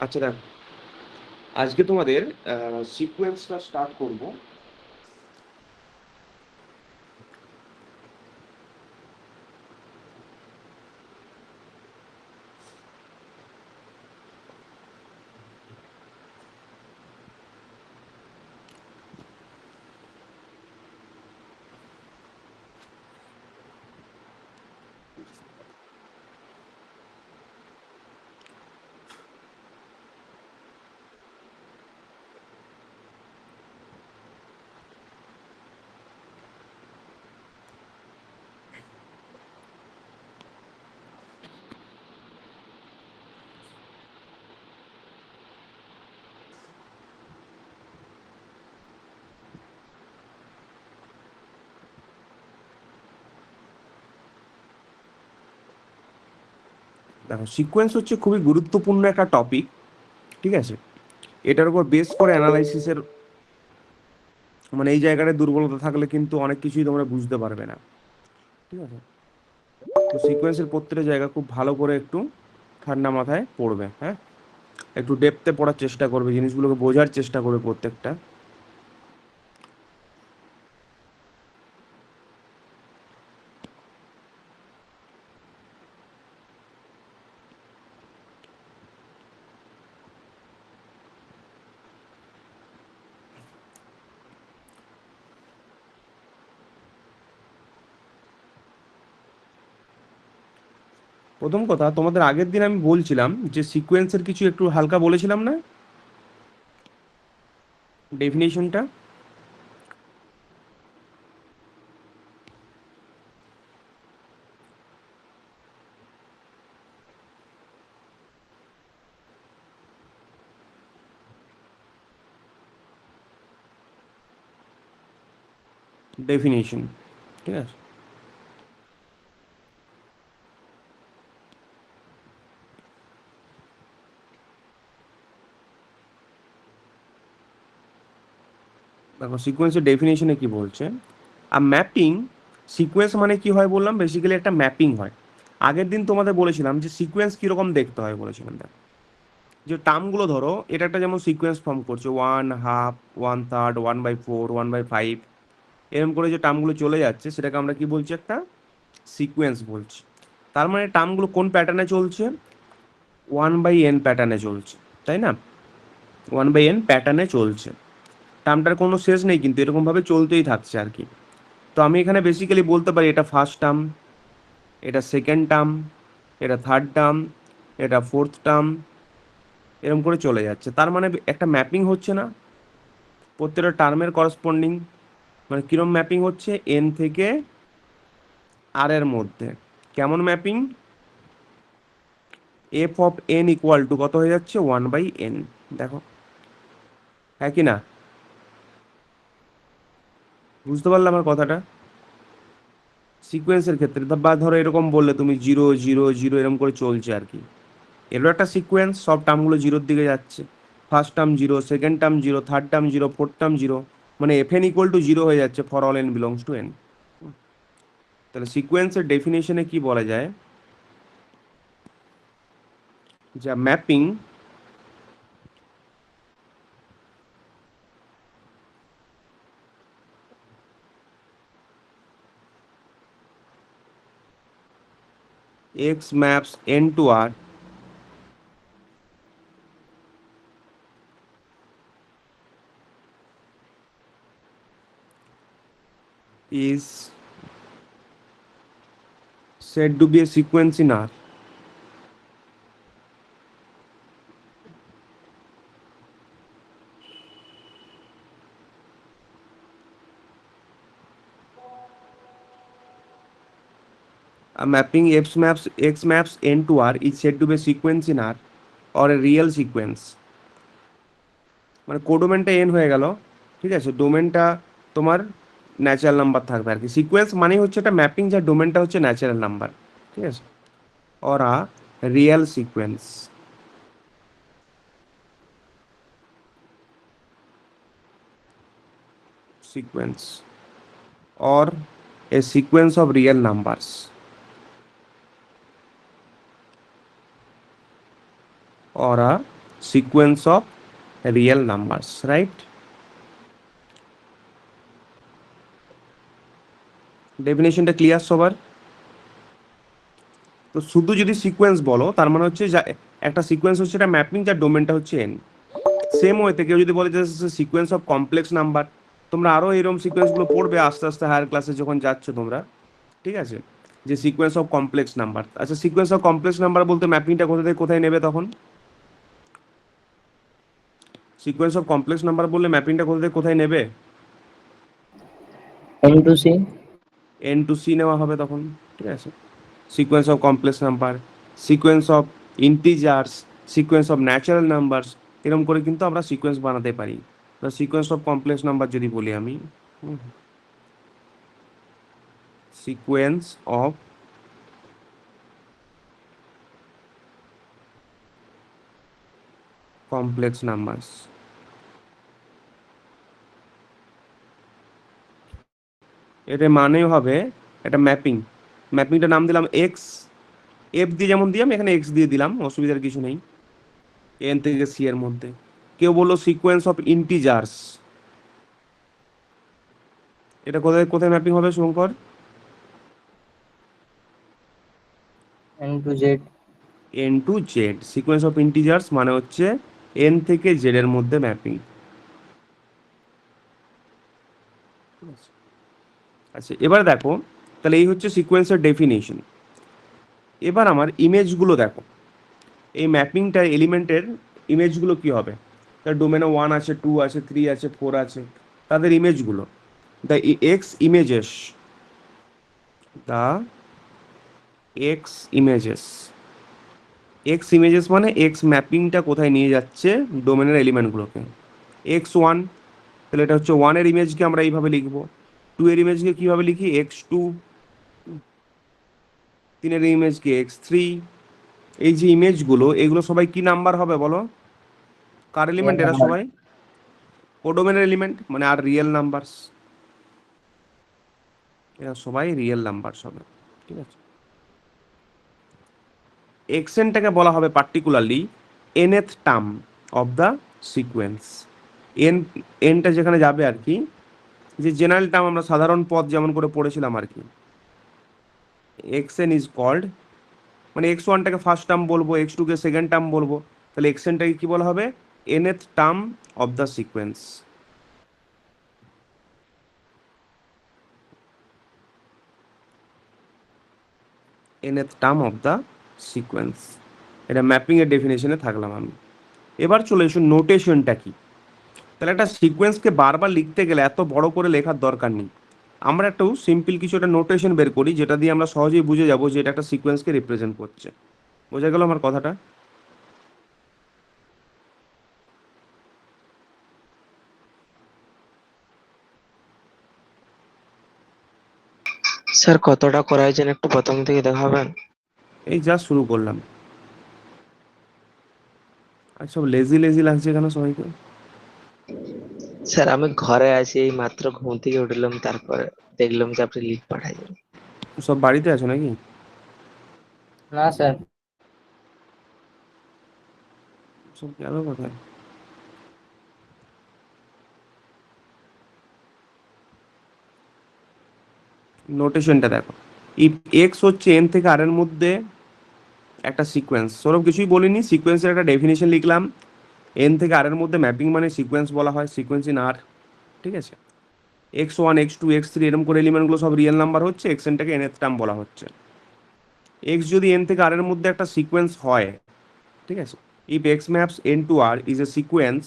আচ্ছা দেখো, আজকে তোমাদের সিকোয়েন্সটা স্টার্ট করব। দেখো, সিকোয়েন্স হচ্ছে খুবই গুরুত্বপূর্ণ একটা টপিক। ঠিক আছে, এটার উপর বেস করে অ্যানালাইসিসের মানে এই জায়গাটায় দুর্বলতা থাকলে কিন্তু অনেক কিছুই তোমরা বুঝতে পারবে না। ঠিক আছে, তো সিকোয়েন্সের প্রত্যেকটা জায়গা খুব ভালো করে একটু ঠান্ডা মাথায় পড়বে। হ্যাঁ, একটু ডেপথে পড়ার চেষ্টা করবে, জিনিসগুলোকে বোঝার চেষ্টা করবে প্রত্যেকটা। প্রথম কথা, তোমাদের আগের দিন আমি বলছিলাম যে সিকোয়েন্সের কিছু একটু হালকা বলেছিলাম না, ডেফিনেশনটা। ডেফিনেশন, ঠিক আছে। দেখো, সিকোয়েন্সের ডেফিনেশনে কি বলছে, ম্যাপিং। সিকোয়েন্স মানে কি হয় বললাম, বেসিক্যালি একটা ম্যাপিং হয়। আগের দিন তোমাদের বলেছিলাম যে সিকোয়েন্স কীরকম দেখতে হয়, বলেছিলাম দেখ, যে টার্মগুলো ধরো, এটা একটা যেমন সিকোয়েন্স ফর্ম করছে, 1/2, 1/3, 1/4, 1/5, এরকম করে যে টার্মগুলো চলে যাচ্ছে সেটাকে আমরা কি বলছি, একটা সিকোয়েন্স বলছি। তার মানে টার্মগুলো কোন প্যাটার্নে চলছে, 1/n প্যাটার্নে চলছে, তাই না? 1/n প্যাটার্নে চলছে। টার্মটার কোনো শেষ নেই, কিন্তু এরকমভাবে চলতেই থাকছে আর কি। তো আমি এখানে বেসিক্যালি বলতে পারি এটা ফার্স্ট টার্ম, এটা সেকেন্ড টার্ম, এটা থার্ড টার্ম, এটা ফোর্থ টার্ম, এরকম করে চলে যাচ্ছে। তার মানে একটা ম্যাপিং হচ্ছে না প্রত্যেকটা টার্মের করসপন্ডিং। মানে কিরম ম্যাপিং হচ্ছে, এন থেকে আর এর মধ্যে। কেমন mapping, F of N equal two কত হয়ে যাচ্ছে, 1/n। দেখো, হ্যাঁ কি না? বুঝতে পারলে আমার কথাটা? সিকোয়েন্সের ক্ষেত্রে বা ধরো এরকম বললে তুমি 0 0 0 এরকম করে চলছে আর কি, এরও একটা সিকোয়েন্স, সব টার্মগুলো জিরোর দিকে যাচ্ছে। First term zero, second term zero, third term zero, fourth term zero, মানে f n equal to zero হয়ে যাচ্ছে for all N belongs to N. তাহলে সিকোয়েন্সের ডেফিনেশনে কি বলা যায়, যা mapping x maps n to r is said to be a sequence in r. A mapping x maps n to r is said to be a sequence in r or a real sequence. মানে কোডোমেনটা N হয়ে গেল, ঠিক আছে, ডোমেনটা তোমার natural number থাকবে আর কি। Sequence মানে হচ্ছে একটা ম্যাপিং যার ডোমেনটা হচ্ছে ন্যাচারাল নাম্বার, ঠিক আছে, or a real sequence or a sequence of real numbers or a sequence of real numbers, right? ডেফিনেশনটা ক্লিয়ার সবার? তো শুধু যদি সিকোয়েন্স বলো তার মানে হচ্ছে যা একটা সিকোয়েন্স হচ্ছে একটা ম্যাপিং, যার ডোমেনটা হচ্ছে এন। সেম ওয়েতে কেউ যদি বলে যে সিকোয়েন্স অফ কমপ্লেক্স নাম্বার, তোমরা আরও এরকম সিকোয়েন্সগুলো পড়বে আস্তে আস্তে হায়ার ক্লাসে যখন যাচ্ছ তোমরা, ঠিক আছে? যে সিকোয়েন্স অফ কমপ্লেক্স নাম্বার, আচ্ছা সিকোয়েন্স অফ কমপ্লেক্স নাম্বার বলতে ম্যাপিংটা কোথা থেকে কোথায় নেবে তখন? সিকোয়েন্স অফ কমপ্লেক্স নাম্বার বললে ম্যাপিংটা কোথা থেকে কোথায় নেবে? N to C. N to C নেওয়া হবে তখন, ঠিক আছে? Sequence of complex number, sequence of integers, sequence of natural numbers, এরকম করে কিন্তু আমরা সিকোয়েন্স বানাতে পারি। সিকোয়েন্স অফ কমপ্লেক্স নাম্বার যদি বলি আমি, সিকোয়েন্স অফ কমপ্লেক্স নাম্বারস, এর মানেই হবে একটা ম্যাপিং। ম্যাপিংটার নাম দিলাম এক্স, এফ দিয়ে যেমন দিলাম এখানে এক্স দিয়ে দিলাম, অসুবিধার কিছু নেই, এন থেকে সি এর মধ্যে। কেউ বললো সিকোয়েন্স অফ ইন্টিজার্স, এটা কোথায় কোথায় ম্যাপিং হবে Shankar? N to Z. N to Z, sequence of integers মানে হচ্ছে এন থেকে জেড এর মধ্যে ম্যাপিং। আচ্ছা এবার দেখো, তাহলে এই হচ্ছে সিকোয়েন্সের ডেফিনেশন। এবার আমার ইমেজগুলো দেখো, এই ম্যাপিংটার এলিমেন্টের ইমেজগুলো কি হবে? তার ডোমেনে 1 আছে, 2 আছে, 3 আছে, 4 আছে, তাদের ইমেজগুলো, the x images, the x images. X images মানে এক্স ম্যাপিংটা কোথায় নিয়ে যাচ্ছে? ডোমেনের এলিমেন্টগুলোকে। এক্স ওয়ান, তাহলে এটা হচ্ছে ওয়ানের ইমেজকে আমরা এইভাবে লিখবো। টু এর ইমেজকে কীভাবে লিখি? X two. তিনের ইমেজকে এক্স থ্রি। এই যে ইমেজগুলো, এগুলো সবাই কি নাম্বার হবে বলো? কার এলিমেন্ট এরা সবাই? কোডোমেনের এলিমেন্ট, মানে আর রিয়েল নাম্বারস, এরা সবাই রিয়েল নাম্বারস হবে, ঠিক আছে? এক্সেনটাকে বলা হবে particularly nth term of the sequence. N, এনটা যেখানে যাবে আর কি, যে জেনারেল টার্ম আমরা সাধারণ পদ যেমন করে পড়েছিলাম আর কি, এক্সএন ইজ কল্ড, মানে এক্স ওয়ানটাকে ফার্স্ট টার্ম বলবো, এক্স টুকে সেকেন্ড টার্ম বলবো, তাহলে এক্সএনটাকে কি বলা হবে? Nth term of the sequence. nth term of the sequence, এটা ম্যাপিং এর ডেফিনেশনে থাকলাম আমি। এবার চলে এসো নোটেশনটা কি। তাহলে একটা সিকোয়েন্সকে বারবার লিখতে গেলে এত বড় করে লেখার দরকার নেই, আমরা একটু সিম্পল কিছু একটা নোটেশন বের করি যেটা দিয়ে আমরা সহজেই বুঝে যাবো যে এটা একটা সিকোয়েন্সকে রিপ্রেজেন্ট করছে। বোঝা গেল আমার কথাটা? স্যার কতটা করা হয়েছে একটু প্রথম থেকে দেখাবেন? এই জাস্ট শুরু করলাম। আর সব লেজি লেজি লাগছে কেন সবাইকে? স্যার আমি ঘরে আছি, এই মাত্র ঘুম থেকে উঠলাম, তারপরে দেখলাম যে আপনি লিঙ্ক পাঠাইছেন। সব বাড়িতে আছো নাকি? না স্যার। সব গেল কোথায়? নোটেশনটা দেখো, ইফ এক্স হচ্ছে এন থেকে আর এর মধ্যে একটা সিকোয়েন্স, সৌরভ কিছুই বলিনি, সিকোয়েন্সের একটা ডেফিনেশন লিখলাম। এন থেকে আর এর মধ্যে ম্যাপিং মানে সিকোয়েন্স বলা হয়, সিকোয়েন্স ইন আর, ঠিক আছে? X one, X two, X three এরকম করে এলিমেন্টগুলো সব রিয়েল নাম্বার হচ্ছে, এক্স এনটাকে এন এর টার্ম বলা হচ্ছে। এক্স যদি এন থেকে আর এর মধ্যে একটা সিকোয়েন্স হয়, ঠিক আছে, if X maps N to R is a sequence,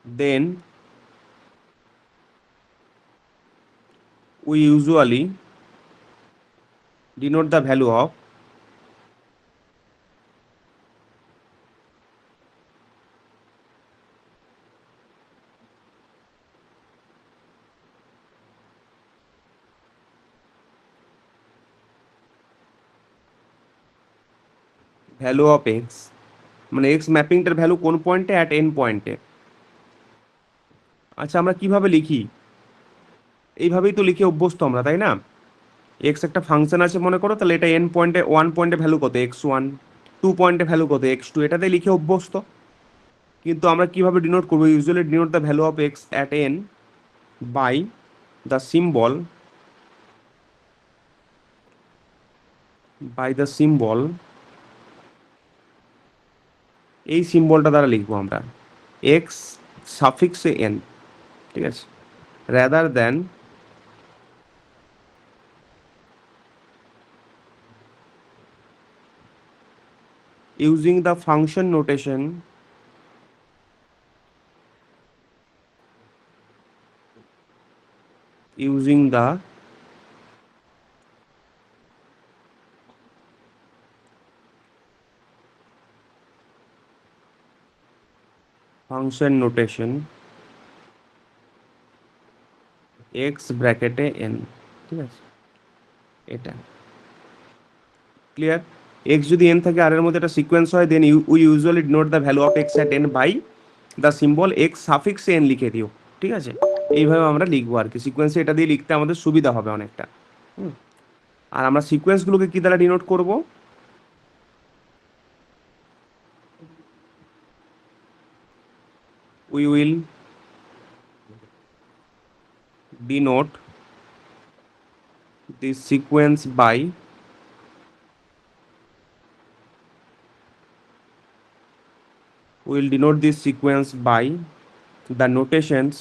then we usually denote the value of value of x, মানে এক্স ম্যাপিংটার ভ্যালু কোন পয়েন্টে? অ্যাট এন পয়েন্টে। আচ্ছা আমরা কিভাবে লিখি? এইভাবেই তো লিখে অভ্যস্ত আমরা, তাই না? এক্স একটা ফাংশন আছে মনে করো, তাহলে এটা এন পয়েন্টে, 1 পয়েন্টে ভ্যালু কত, x1, 2 পয়েন্টে ভ্যালু কত, x2, এটাতে লিখে অভ্যস্ত। কিন্তু আমরা কিভাবে ডিনোট করবো? Usually denote the value of X at N by the symbol, এই সিম্বলটা দ্বারা লিখবো আমরা, এক্স সাফিক্সে এন, ঠিক আছে, rather than using the function notation using the function notation x ব্র্যাকেটে n, ঠিক আছে, এটা ক্লিয়ার। x যদি n থাকে আর এর মধ্যে একটা সিকোয়েন্স হয়, then we usually denote the value of x at n by the symbol x suffix n লিখে দিও, ঠিক আছে। এইভাবে আমরা লিখবো আর কি, সিকোয়েন্সে এটা দিয়ে লিখতে আমাদের সুবিধা হবে অনেকটা। আর আমরা সিকোয়েন্সগুলোকে কি দ্বারা ডিনোট করব? We will denote this sequence by the notations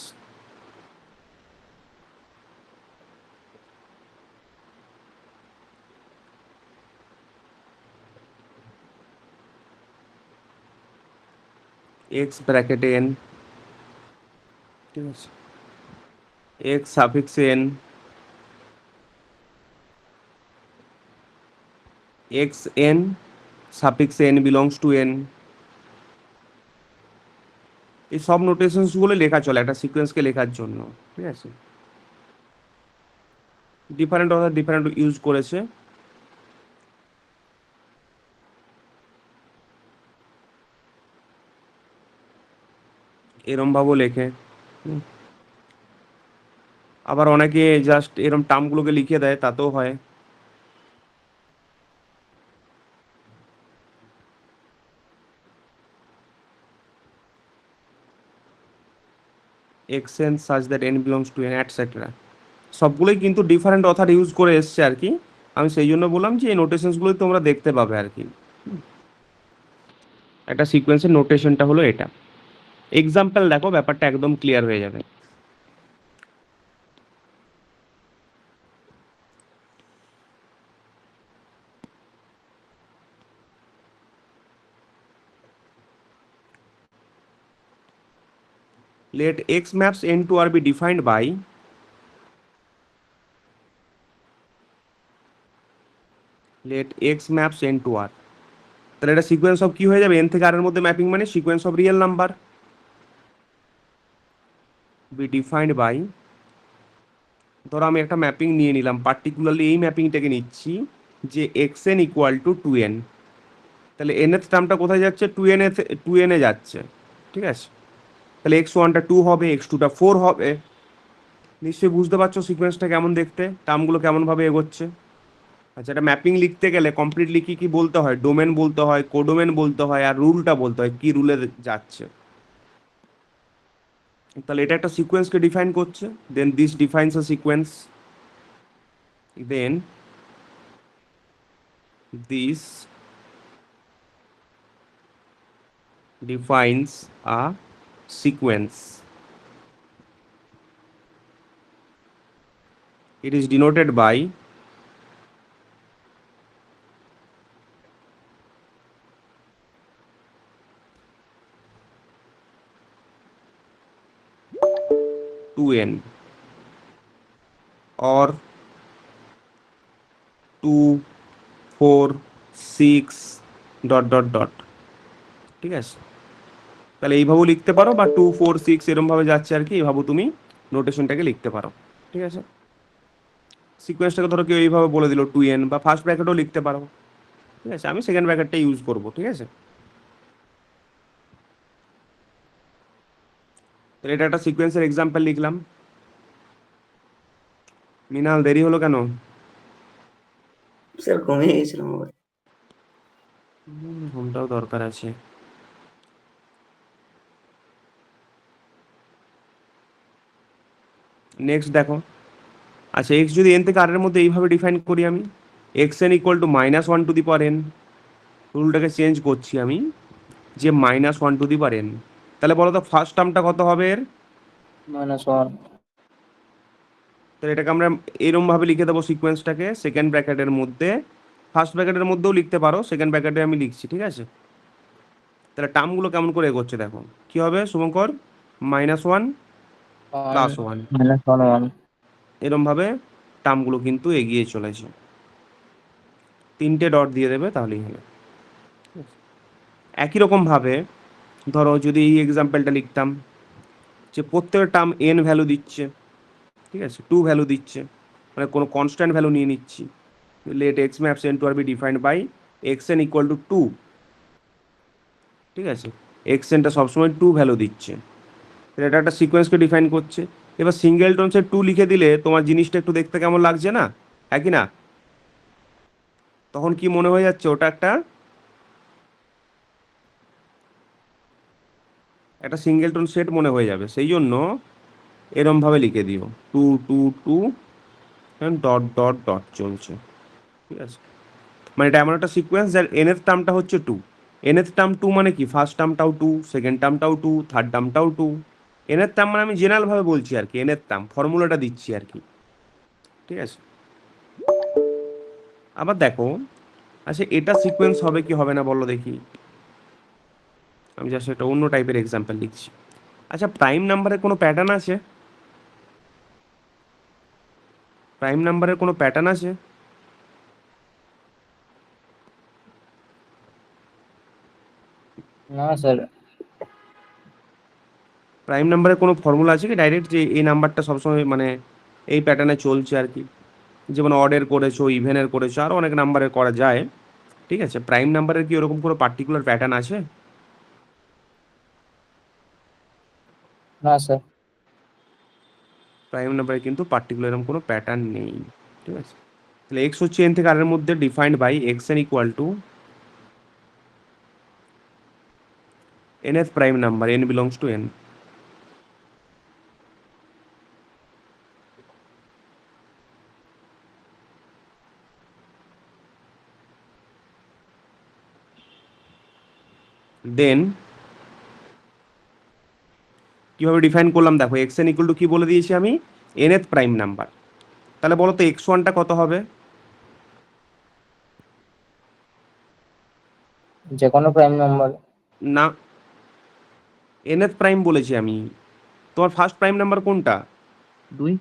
x bracket n, ঠিক আছে, x suffix n, x n suffix n belongs to n, এই সব নোটেশনস গুলো লেখা চলে একটা সিকোয়েন্সকে লেখার জন্য, ঠিক আছে। ডিফারেন্ট অর্থাৎ ডিফারেন্ট ইউজ করেছে। এরম ভাবেও লেখে। আবার অনেকে জাস্ট এরম টার্মগুলোকে লিখে দেয়, তাতেও হয়। Exchange such that n belongs to n etcetera, সবগুলোই কিন্তু ডিফারেন্ট অথার ইউজ করে এসছে আর কি। আমি সেই জন্য বললাম যে এই নোটেশনসগুলোই তোমরা দেখতে পাবে আর কি। একটা সিকোয়েন্সের নোটেশনটা হলো এটা। এক্সাম্পল দেখো, ব্যাপারটা একদম ক্লিয়ার হয়ে যাবে। Let x maps n to r be defined by let x maps n to r, তাহলে এটা সিকোয়েন্স অফ কি হয়ে যাবে? n থেকে r এর মধ্যে ম্যাপিং মানে sequence of real number be defined by, ধরো আমি একটা ম্যাপিং নিয়ে নিলাম, পার্টিকুলারলি এই ম্যাপিংটাকে নিচ্ছি যে xn ইকুয়াল টু 2n, তাহলে nth টার্মটা কোথায় যাচ্ছে? 2n এ যাচ্ছে, ঠিক আছে। তাহলে x1টা 2 হবে, x2টা 4 হবে। নিশ্চয়ই বুঝতে পারছো সিকোয়েন্সটা কেমন দেখতে, টার্মগুলো কেমনভাবে এগোচ্ছে। আচ্ছা, এটা ম্যাপিং লিখতে গেলে কমপ্লিটলি কি কি বলতে হয়? ডোমেন বলতে হয়, কোডোমেন বলতে হয়, আর রুলটা বলতে হয় কি রুলে যাচ্ছে। তাহলে এটা একটা সিকোয়েন্সকে ডিফাইন করছে, then this defines a sequence, then this defines a sequence. It is denoted by two n or 2, 4, 6 dot dot dot, ঠিক আছে। তাহলে এইভাবেও লিখতে পারো, বা 2, 4, 6 এরম ভাবে যাচ্ছে আর কি, এইভাবে তুমি নোটেশনটাকে লিখতে পারো, ঠিক আছে। সিকোয়েন্সটাকে ধরো কেউ এইভাবে বলে দিল 2n, বা ফার্স্ট ব্র্যাকেটও লিখতে পারো, ঠিক আছে। আমি সেকেন্ড ব্র্যাকেটটা ইউজ করবো, ঠিক আছে। তাহলে এটা একটা সিকোয়েন্সের এক্সাম্পল লিখলাম। মৃণাল, দেরি হলো কেন? স্যার ঘুমিয়ে গেছিলাম আবার। ঘুমটাও দরকার আছে। নেক্সট দেখো, আচ্ছা এক্স যদি এন থেকে আর এর মধ্যে এইভাবে ডিফাইন করি আমি, x N equal to -1 to the power n, রুলটাকে চেঞ্জ করছি আমি, যে -1 টু দি পাওয়ার এন, তাহলে বলো তো ফার্স্ট টার্মটা কত হবে এর? -1 তাহলে এটাকে আমরা এরম ভাবে লিখে দেবো সিকোয়েন্সটাকে, সেকেন্ড ব্র্যাকেটের মধ্যে, ফার্স্ট ব্র্যাকেটের মধ্যেও লিখতে পারো, সেকেন্ড ব্র্যাকেটে আমি লিখছি, ঠিক আছে? তাহলে টার্মগুলো কেমন করে এগোচ্ছে দেখো, কি হবে শুভঙ্কর? -1 +1, -1 এরম ভাবে টার্মগুলো কিন্তু এগিয়ে চলেছে। 3টে ডট দিয়ে দেবে তাহলেই হবে। একই রকম ভাবে ধরো যদি এই এক্সাম্পলটা লিখতাম যে প্রত্যেকটা টার্ম এন ভ্যালু দিচ্ছে, ঠিক আছে, 2 ভ্যালু দিচ্ছে, মানে কোনো কনস্ট্যান্ট ভ্যালু নিয়ে নিচ্ছি, let X maps N to R be defined by X N equal to 2, ঠিক আছে, এক্স এনটা সবসময় 2 ভ্যালু দিচ্ছে, তাহলে এটা একটা সিকোয়েন্সকে ডিফাইন করছে। এবার সিঙ্গেল টোনসে 2 লিখে দিলে তোমার জিনিসটা একটু দেখতে কেমন লাগছে না, একই না? তখন কি মনে হয়ে যাচ্ছে ওটা একটা একটা সিঙ্গেল টোন সেট মনে হয়ে যাবে, সেই জন্য এরম ভাবে লিখে দিও 2 2 2 ডট ডট ডট চলছে, ঠিক আছে? মানে এটা এমন একটা সিকোয়েন্স যার এনএথ টার্মটা হচ্ছে 2, এনএথ টার্ম 2 মানে কি, ফার্স্ট টার্মটাও 2, সেকেন্ড টার্মটাও 2, থার্ড টার্মটাও 2, এনএথ টার্ম মানে আমি জেনারেল ভাবে বলছি আর কি, এনএথ টার্ম ফর্মুলাটা দিচ্ছি আর কি, ঠিক আছে? আবার দেখো, আচ্ছা এটা সিকোয়েন্স হবে কি হবে না বলো দেখি, আমি জাস্ট একটা অন্য টাইপের এক্সাম্পল লিখছি। আচ্ছা প্রাইম নাম্বারের কোনো প্যাটার্ন আছে? প্রাইম নাম্বারের কোনো প্যাটার্ন আছে? না স্যার। প্রাইম নাম্বারের কোনো ফর্মুলা আছে কি ডাইরেক্ট, যে এই নাম্বারটা সবসময় মানে এই প্যাটার্নে চলছে আর কি? যেমন অডের করেছো, ইভেনের করেছো, আরও অনেক নাম্বারের করা যায়, ঠিক আছে? প্রাইম নাম্বারের কি ওরকম কোনো পার্টিকুলার প্যাটার্ন আছে? না স্যার। প্রাইম নাম্বারে কিন্তু পার্টিকুলার এরকম কোনো প্যাটার্ন নেই, ঠিক আছে? তাহলে এক্স হচ্ছে এন থেকে আর এর মধ্যে defined by X N equal to nth prime number, n belongs to n। Then কিভাবে ডিফাইন করলাম দেখো, এক্স এন ইকুয়াল টু কি বলে দিয়েছি আমি, nth প্রাইম নাম্বার। তাহলে বলো তো এক্স ওয়ানটা কত হবে? যে কোনো প্রাইম নাম্বার। না, nth প্রাইম বলেছি আমি, তোমার ফার্স্ট প্রাইম নাম্বার কোনটা? 2।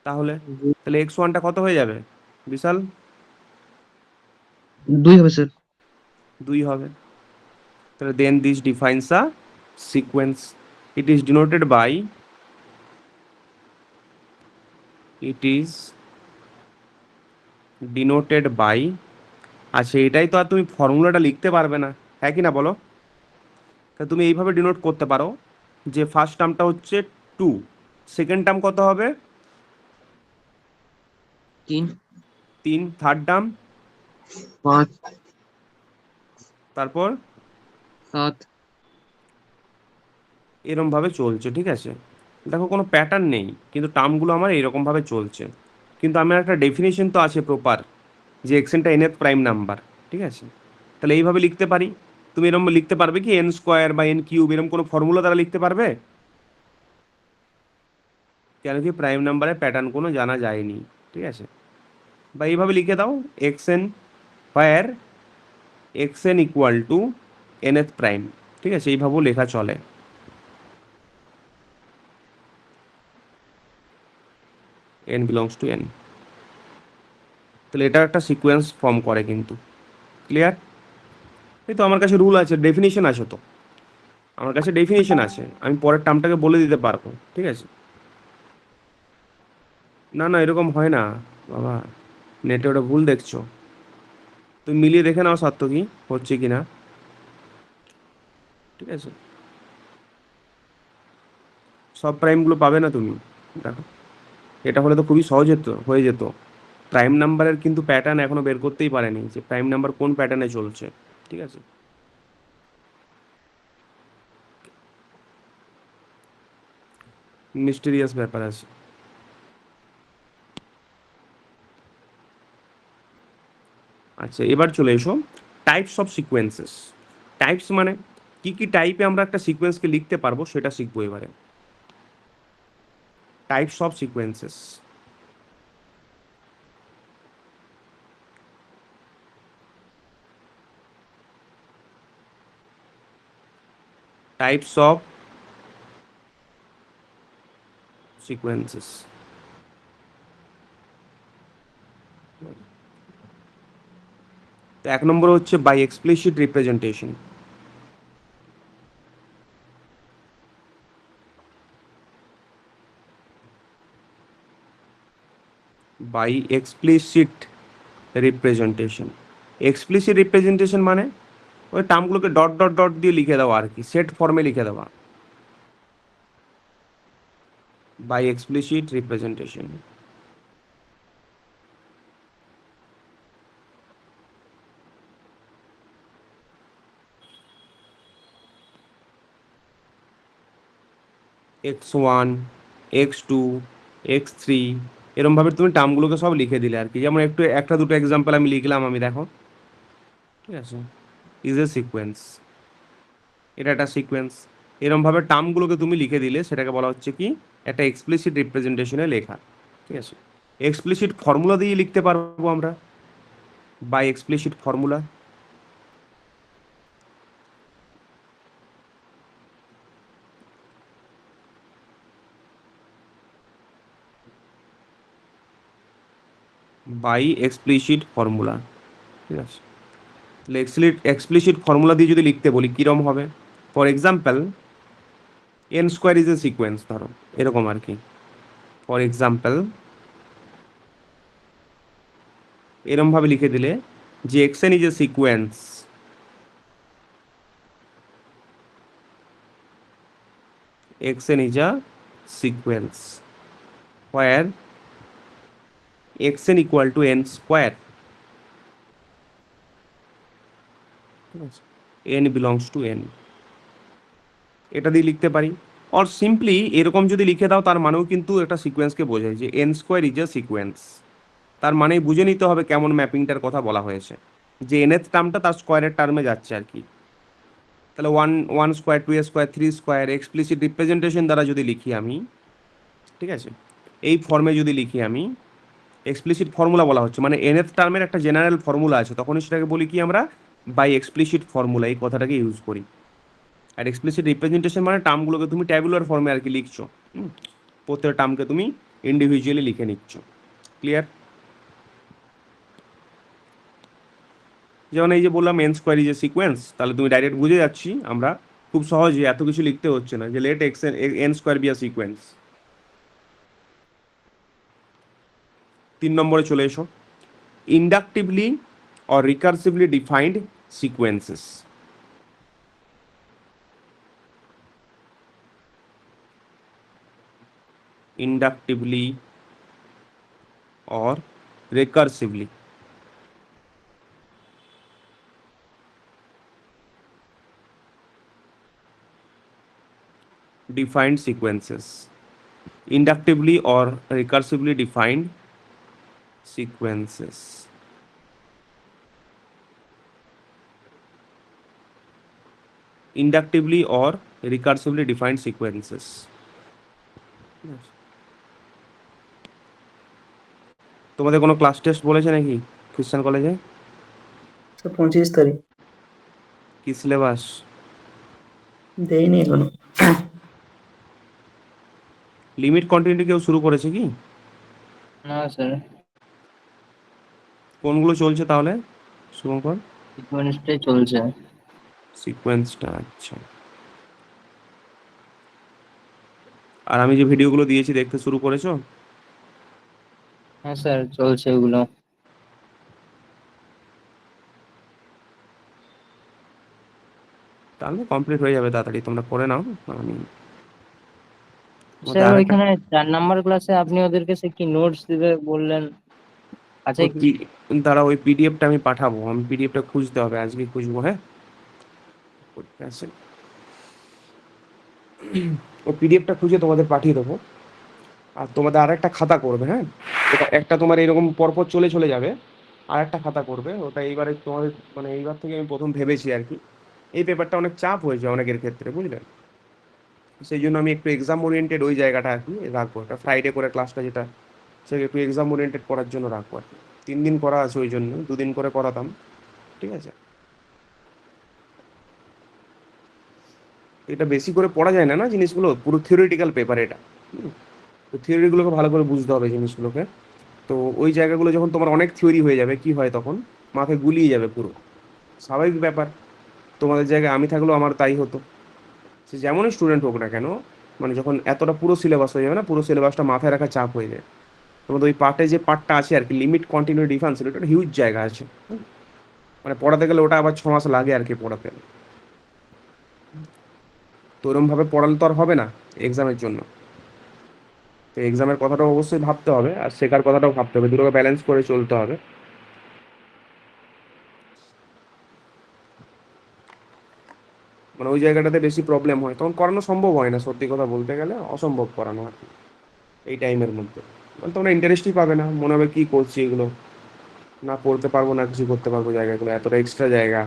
তাহলে তাহলে এক্স ওয়ানটা কত হয়ে যাবে বিশাল? 2 হবে স্যার। 2 হবে। তাহলে then this defines a sequence, it is denoted by, it is denoted by, আচ্ছা এটাই তো আর তুমি ফর্মুলাটা লিখতে পারবে না, হ্যাঁ কি না বলো? তা তুমি এইভাবে ডিনোট করতে পারো যে ফার্স্ট টার্মটা হচ্ছে 2, সেকেন্ড টার্ম কত হবে? 3 3, থার্ড টার্ম 5 তারপর 7। এরম ভাবে চলছে, ঠিক আছে? দেখো কোনো প্যাটার্ন নেই, কিন্তু টার্মগুলো আমার এইরকম ভাবে চলছে, কিন্তু আমার একটা ডেফিনেশন তো আছে প্রপার, যে এক্সেনটা nth প্রাইম নাম্বার, ঠিক আছে? তাহলে এইভাবে লিখতে পারি। তুমি এরকম লিখতে পারবে কি এন স্কোয়ার বা এন কিউব, এরকম কোনো ফর্মুলা দ্বারা লিখতে পারবে? কেন কি প্রাইম নাম্বারের প্যাটার্ন কোনো জানা যায়নি, ঠিক আছে? বা এইভাবে লিখে দাও x N where x N equal to nth prime, ঠিক আছে? এইভাবেও লেখা চলে, n বিলংস টু n। তাহলে এটা একটা সিকোয়েন্স ফর্ম করে কিন্তু, ক্লিয়ার? এই তো আমার কাছে রুল আছে, ডেফিনিশন আছে, তো আমার কাছে ডেফিনিশন আছে, আমি পরের টার্মটাকে বলে দিতে পারবো, ঠিক আছে? না না এরকম হয় না বাবা, নেটে ওটা ভুল দেখছো, তুমি মিলিয়ে দেখে নাও সত্য কি হচ্ছে কি না, ঠিক আছে? সব প্রাইমগুলো পাবে না তুমি, দেখো এটা হলে তো খুবই সহজ হতো, হয়ে যেত, প্রাইম নাম্বারের কিন্তু প্যাটার্ন এখনো বের করতেই পারেনি যে প্রাইম নাম্বার কোন প্যাটার্নে চলছে, ঠিক আছে। মিস্টেরিয়াস ব্যাপার আছে। আচ্ছা, এবার চলে এসো টাইপস অফ সিকোয়েন্সেস। টাইপস মানে কি কি টাইপে আমরা একটা সিকোয়েন্সকে লিখতে পারবো সেটা শিখবো এবারে। Types of sequences. Types of sequences. তো এক নম্বর হচ্ছে by explicit representation. By explicit representation. Explicit representation মানে ওই টার্মগুলোকে ডট ডট ডট দিয়ে লিখে দেওয়া আর কি, সেট ফর্মে লিখে দেওয়া। By explicit representation. x1, x2, x3 এরমভাবে তুমি টার্মগুলোকে সব লিখে দিলে আর কি। যেমন একটু একটা দুটো এক্সাম্পল আমি লিখলাম, আমি দেখো, ঠিক আছে। ইজ এ সিকোয়েন্স, এটা একটা সিকোয়েন্স। এরমভাবে টার্মগুলোকে তুমি লিখে দিলে সেটাকে বলা হচ্ছে কি একটা এক্সপ্লিসিট রিপ্রেজেন্টেশনে লেখা, ঠিক আছে। এক্সপ্লিসিট ফর্মুলা দিয়ে লিখতে পারবো আমরা, by explicit formula. By explicit formula, ঠিক আছে। তাহলে এক্সপ্লিসিট ফর্মুলা দিয়ে যদি লিখতে বলি কীরকম হবে, for example N square is a sequence, ধরো এরকম আর কি। ফর এক্সাম্পল এরমভাবে লিখে দিলে যে x N is a sequence, xn is a sequence where xn equal to n square, n belongs to n। এটা দিয়ে লিখতে পারি। আর সিম্পলি এরকম যদি লিখে দাও তার মানেও কিন্তু একটা সিকোয়েন্সকে বোঝায় যে n square is a sequence. তার মানে বুঝে নিতে হবে কেমন ম্যাপিংটার কথা বলা হয়েছে, যে nth টার্মটা তার স্কোয়ারের টার্মে যাচ্ছে আর কি। তাহলে one square, two square, three square explicit representation দ্বারা যদি লিখি আমি, ঠিক আছে, এই ফর্মে যদি লিখি আমি, এক্সপ্লিসিট ফর্মুলা বলা হচ্ছে মানে nth টার্মের একটা জেনারেল ফর্মুলা আছে, তখনই সেটাকে বলি কি আমরা বাই এক্সপ্লিসিট ফর্মুলা, এই কথাটাকে ইউজ করি। আর এক্সপ্লিসিট রিপ্রেজেন্টেশন মানে টার্মগুলোকে তুমি ট্যাবুলার ফর্মে আর কি লিখছো, প্রত্যেকটা টার্মকে তুমি ইন্ডিভিজুয়ালি লিখে নিচ্ছ। ক্লিয়ার? যেমন এই যে বললাম N square is a sequence, তাহলে তুমি ডাইরেক্ট বুঝে যাচ্ছি আমরা খুব সহজে, এত কিছু লিখতে হচ্ছে না, যে let X N square be a sequence. 3 নম্বরে চলে এসো, inductively or recursively defined sequences। Inductively or recursively defined sequences। Inductively or recursively defined sequences। Inductively or recursively defined sequences। তোমাদের কোনো ক্লাস টেস্ট বলেছে নাকি খ্রিস্টান কলেজে? তো 25 তারিখ কি সিলেবাস? দেয়নি এখনো। লিমিট কন্টিনিউটি কেউ শুরু করেছে কি? না স্যার, কোনগুলো চলছে তাহলে শুভঙ্কর? সিকোয়েন্সটাই চলছে। সিকোয়েন্সটা, আচ্ছা। আর আমি যে ভিডিওগুলো দিয়েছি দেখতে শুরু করেছো? হ্যাঁ স্যার, চলছে ওগুলো। তাহলে কমপ্লিট হয়ে যাবে তাড়াতাড়ি, তোমরা করে নাও। আমি স্যার ওইখানে 4 নাম্বার ক্লাসে আপনি ওদেরকে সে কি নোটস দিবে বললেন, আচ্ছা ওই দাঁড়া, ওই পিডিএফটা আমি পাঠাবো, আমি পিডিএফটা খুঁজতে হবে, আজকে খুঁজবো। হ্যাঁ, ওই পিডিএফটা খুঁজে তোমাদের পাঠিয়ে দেবো। আর তোমাদের আর একটা খাতা করবে। হ্যাঁ, ওটা একটা তোমার এরকম পরপর চলে চলে যাবে, আর একটা খাতা করবে। ওটা এইবারে তোমাদের মানে এইবার থেকে আমি প্রথম ভেবেছি আর কি, এই পেপারটা অনেক চাপ হয়েছে অনেকের ক্ষেত্রে, বুঝলেন? সেই জন্য আমি একটু এক্সাম ওরিয়েন্টেড ওই জায়গাটা আর কি রাখবো, এটা ফ্রাইডে করে ক্লাসটা যেটা, সেটা একটু এক্সাম ওরিয়েন্টেড করার জন্য রাখবো আর কি। 3 দিন করা আছে, ওই জন্য 2 দিন করে করাতাম। ঠিক আছে, এটা বেশি করে পড়া যায় না না জিনিসগুলো, পুরো থিওরিটিক্যাল পেপার এটা। তো থিওরিগুলোকে ভালো করে বুঝতে হবে জিনিসগুলোকে। তো ওই জায়গাগুলো যখন তোমার অনেক থিওরি হয়ে যাবে, কি হয় তখন মাথায় গুলিয়ে যাবে পুরো, স্বাভাবিক ব্যাপার। তোমাদের জায়গায় আমি থাকলেও আমার তাই হতো, সে যেমনই স্টুডেন্ট হোক না কেন। মানে যখন এতটা পুরো সিলেবাস হয়ে যাবে না, পুরো সিলেবাসটা মাথায় রাখা চাপ হয়ে যায়। তোমাদের ওই পার্টে যে পার্টটা আছে আর কি, লিমিট কন্টিনিউ ডিফারেন্স, এটা একটা হিউজ জায়গা আছে। মানে পড়াতে গেলে ওটা আবার 6 মাস লাগে আর কি পড়াতে। তো ওরমভাবে পড়ালে তো আর হবে না এক্সামের জন্য। তো এক্সামের কথাটাও অবশ্যই ভাবতে হবে, আর শেখার কথাটাও ভাবতে হবে, দুটোকে ব্যালেন্স করে চলতে হবে। মানে ওই জায়গাটাতে বেশি প্রবলেম হয়, তখন করানো সম্ভব হয় না, সত্যি কথা বলতে গেলে অসম্ভব করানো আর কি এই টাইমের মধ্যে। মানে তোমরা ইন্টারেস্টই পাবে না, মনে হবে কি করছি এগুলো, না পড়তে পারবো না কিছু করতে পারবো, জায়গাগুলো এতটা এক্সট্রা জায়গা।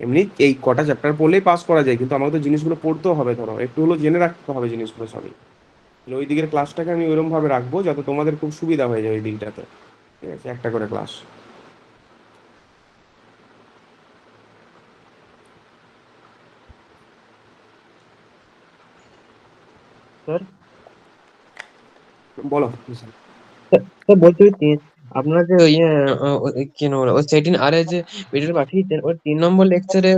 এমনি এই কটা চ্যাপ্টার পড়লেই পাস করা যায়, কিন্তু আমাকে তো জিনিসগুলো পড়তেও হবে, ধরো একটু হলেও জেনে রাখতে হবে জিনিসগুলো সবই। ওই দিকের ক্লাসটাকে আমি ওইরকম ভাবে রাখবো যাতে তোমাদের খুব সুবিধা হয়ে যায় ওই দিকটাতে। ঠিক আছে, একটা করে ক্লাস। স্যার বলো। স্যার বলছি আপনার যে ইয়ে কি নাম বলে ওই সেটিন আরে যে ভিডিও পাঠিয়েছেন ওই 3 নম্বর লেকচারে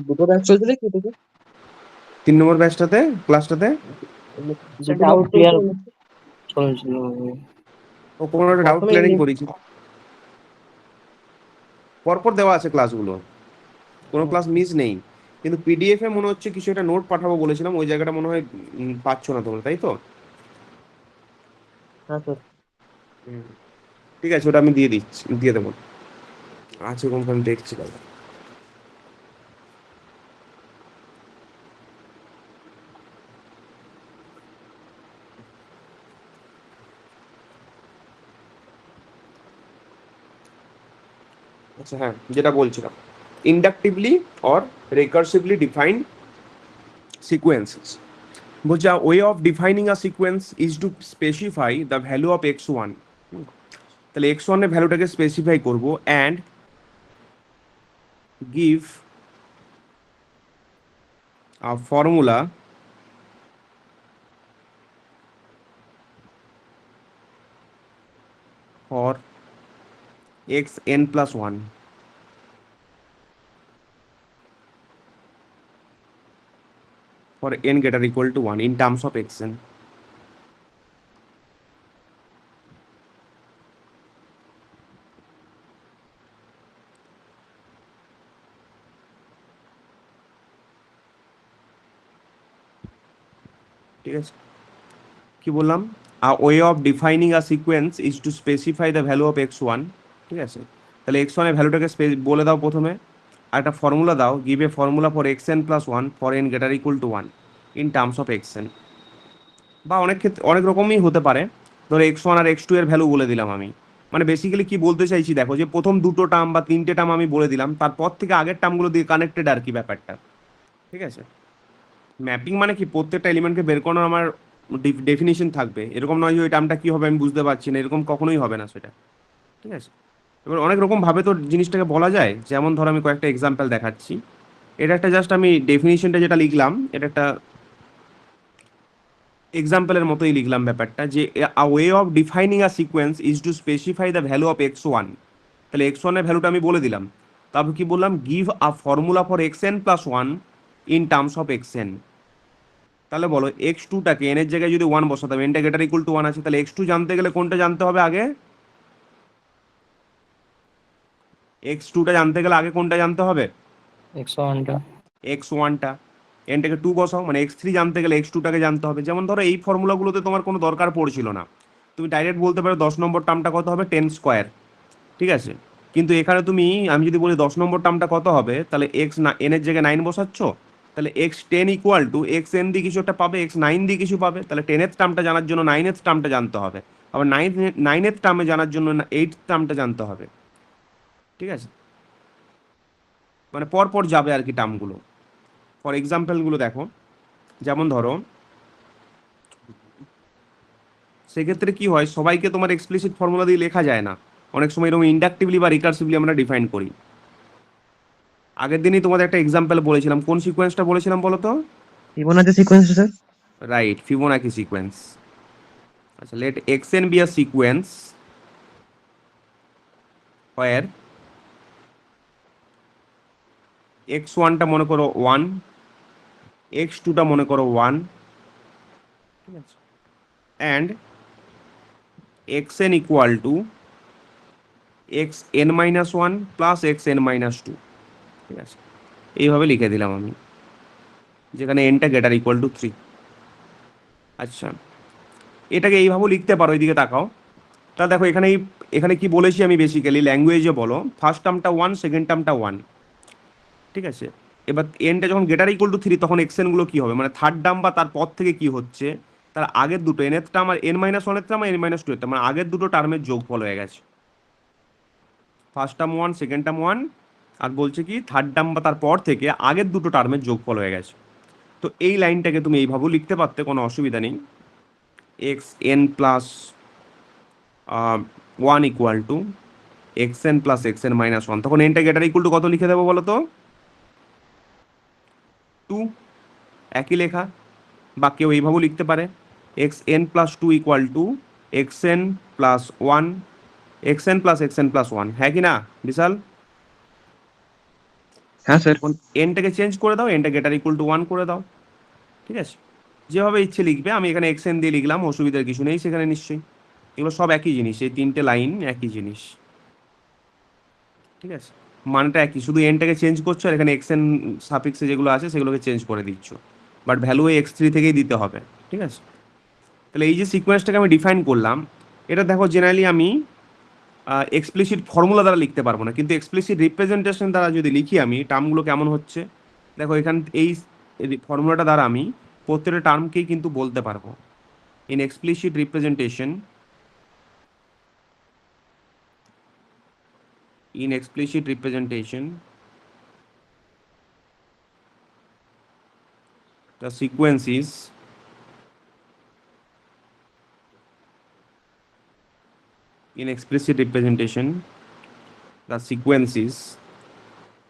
দুটো ব্যাচ চলছে দেখি তোকে 3 নম্বর ব্যাচটাতে ক্লাসটাতে স্যার দুটো ব্যাচ ডাউট ক্লিয়ার চলছে চলছিল। ও কোনো একটা ডাউট প্রথমে ক্লিয়ারিং করেছি, পরপর দেওয়া আছে ক্লাসগুলো, কোনো ক্লাস মিস নেই। কিন্তু পিডিএফ এ মনে হচ্ছে কিছু একটা নোট পাঠাবো বলেছিলাম, ওই জায়গাটা মনে হয় পাচ্ছ না তোমরা, তাই তো? হ্যাঁ স্যার হুম, ঠিক আছে, ওটা আমি দিয়ে দিচ্ছি, দিয়ে দেবো। আছে কোনখানে দেখছি দাদা। আচ্ছা হ্যাঁ, যেটা বলছিলাম, inductively or recursively defined sequences. বলছে way of defining a sequence is to specify the value of x1। তাহলে x1 এর ভ্যালুটাকে স্পেসিফাই করব, and give a formula for xn+1 for n greater equal to 1 in terms of xn. ঠিক আছে, কি বললাম? A way of defining a sequence is to specify the value of x1। ঠিক আছে, তাহলে x1 এর ভ্যালুটাকে বলে দাও প্রথমে, আর একটা ফর্মুলা দাও, give a formula for xn+1 for n greater equal to 1 in terms of xn। বা অনেক ক্ষেত্রে অনেক রকমই হতে পারে, ধরো x1 আর x2 এর ভ্যালু বলে দিলাম আমি। মানে বেসিক্যালি কি বলতে চাইছি দেখো, যে প্রথম দুটো টার্ম বা তিনটে টার্ম আমি বলে দিলাম, তারপর থেকে আগের টার্মগুলো দিয়ে কানেক্টেড আর কি ব্যাপারটা। ঠিক আছে, ম্যাপিং মানে কি প্রত্যেকটা এলিমেন্টকে বের করানোর আমার ডেফিনিশন থাকবে, এরকম নয় যে ওই টার্মটা কি হবে আমি বুঝতে পারছি না, এরকম কখনোই হবে না সেটা। ঠিক আছে, এবার অনেক রকম ভাবে তো জিনিসটাকে বলা যায়, যেমন ধরো আমি কয়েকটা এক্সাম্পল দেখাচ্ছি। এটা একটা জাস্ট আমি ডেফিনিশনটা যেটা লিখলাম, এটা একটা এক্সাম্পলের মতোই লিখলাম ব্যাপারটা, যে a way of defining a sequence is to specify the value of x1। তাহলে x1 এর ভ্যালুটা আমি বলে দিলাম, তারপর কি বললাম, give a formula for xn+1 in terms of xn। তাহলে বলো x2টাকে n এর জায়গায় যদি 1 বসাতাম, nটা গ্রেটার ইকুয়াল টু 1 আছে, তাহলে x2 জানতে গেলে কোনটা জানতে হবে আগে? x2টা জানতে গেলে আগে কোনটা জানতে হবে? x1টা। x1টা। nটাকে 2 বসাও, মানে x3 জানতে গেলে x2টাকে জানতে হবে। যেমন ধরো এই ফর্মুলাগুলোতে তোমার কোনো দরকার পড়ছিল না, তুমি ডাইরেক্ট বলতে পারো 10 নম্বর টার্মটা কত হবে 10 স্কোয়ার, ঠিক আছে। কিন্তু এখানে তুমি, আমি যদি বলি 10 নম্বর টার্মটা কত হবে, তাহলে এক্স এন এর জায়গায় 9 বসাচ্ছ, তাহলে x 10 equal to x N দিয়ে কিছু একটা পাবে, এক্স 9 দিয়ে কিছু পাবে, তাহলে 10th টার্মটা জানার জন্য 9th টার্মটা জানতে হবে, আবার 9th টার্মে জানার জন্য 8th টার্মটা জানতে হবে, ঠিক আছে। মানে পরপর যাবে আর কি টার্মগুলো। ফর এক্সাম্পলগুলো দেখো, যেমন ধরো সেক্ষেত্রে কি হয়, সবাইকে তোমার এক্সপ্লিসিট ফর্মুলা দিয়ে লেখা যায় না, অনেক সময় এরকম ইন্ডাকটিভলি বা রিকার্সিভলি আমরা ডিফাইন করি। আগের দিনই তোমাদের একটা এক্সাম্পল বলেছিলাম, কোন সিকোয়েন্সটা বলেছিলাম বলো তো? Fibonacci sequence sir. Right, Fibonacci sequence. আচ্ছা, let xn be a sequence where x1টা মনে করো 1, x2টা মনে করো 1, ঠিক আছে, and xn equal to xn minus 1 plus xn minus 2, ঠিক আছে। এইভাবে লিখে দিলাম আমি, যেখানে nটা গ্রেটার ইকুয়াল টু 3। আচ্ছা, এটাকে এইভাবেও লিখতে পারো, এইদিকে তাকাও। তা দেখো এখানে এখানে কি বলেছি আমি, বেসিক্যালি ল্যাঙ্গুয়েজে বলো ফার্স্ট টার্মটা 1, সেকেন্ড টার্মটা 1, ঠিক আছে। এবার এনটা যখন গ্রেটার ইকুয়াল টু 3 তখন এক্সএনগুলো কি হবে, মানে থার্ড টার্ম বা তার পর থেকে কি হচ্ছে, তার আগের দুটো এনএর টার্ম আর n মাইনাস 1 এর টার্ম আর n মাইনাস 2 এর টার্ম, মানে আগের দুটো টার্মের যোগফল হয়ে গেছে। ফার্স্ট টার্ম 1, সেকেন্ড টার্ম 1, আর বলছে কি থার্ড টার্ম বা তার পর থেকে আগের দুটো টার্মের যোগফল হয়ে গেছে। তো এই লাইনটাকে তুমি এইভাবেও লিখতে পারতে, কোনো অসুবিধা নেই, x N plus 1 equal to x N plus x N minus 1। তখন এনটা গ্রেটার ইকুয়াল টু কত লিখে দেবো বলো তো? 2। একই লেখা, বা কেউ এইভাবেও লিখতে পারে, x N plus 2 equal to x N plus 1, x N plus x N plus 1, হ্যাঁ কি না বিশাল? হ্যাঁ স্যার। এখন এনটাকে চেঞ্জ করে দাও, এনটা গ্রেটার ইকুয়াল টু 1 করে দাও, ঠিক আছে। যেভাবে ইচ্ছে লিখবে, আমি এখানে এক্স এন দিয়ে লিখলাম, অসুবিধার কিছু নেই সেখানে নিশ্চয়ই। এগুলো সব একই জিনিস, এই 3টে লাইন একই জিনিস, ঠিক আছে। মানটা একই, শুধু এনটাকে চেঞ্জ করছো আর এখানে এক্স এন সাফিক্সে যেগুলো আছে সেগুলোকে চেঞ্জ করে দিচ্ছ, বাট ভ্যালু ওই x3 থেকেই দিতে হবে, ঠিক আছে। তাহলে এই যে সিকোয়েন্সটাকে আমি ডিফাইন করলাম, এটা দেখো জেনারেলি আমি এক্সপ্লিসিট ফর্মুলা দ্বারা লিখতে পারবো না, কিন্তু এক্সপ্লিসিট রিপ্রেজেন্টেশন দ্বারা যদি লিখি আমি, টার্মগুলো কেমন হচ্ছে দেখো, এখান এই ফর্মুলাটা দ্বারা আমি প্রত্যেকটা টার্মকেই কিন্তু বলতে পারবো। In explicit representation, in explicit representation the sequence is in explicit representation the sequence is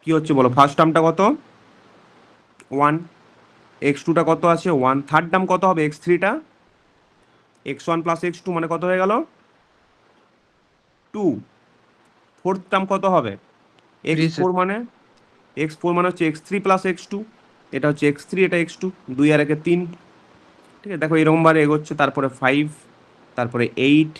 কি হচ্ছে বলো, ফার্স্ট টার্মটা কত 1, x2টা কত আছে 1, থার্ড টার্ম কত হবে x3টা, x1 প্লাস x2 মানে কত হয়ে গেল 2, ফোর্থ টার্ম কত হবে x4 মানে হচ্ছে x3 প্লাস x2, এটা হচ্ছে x3, এটা x2, 2 আর 1 3, ঠিক আছে। দেখো এরকমভাবে এগোচ্ছে, তারপরে 5, তারপরে 8,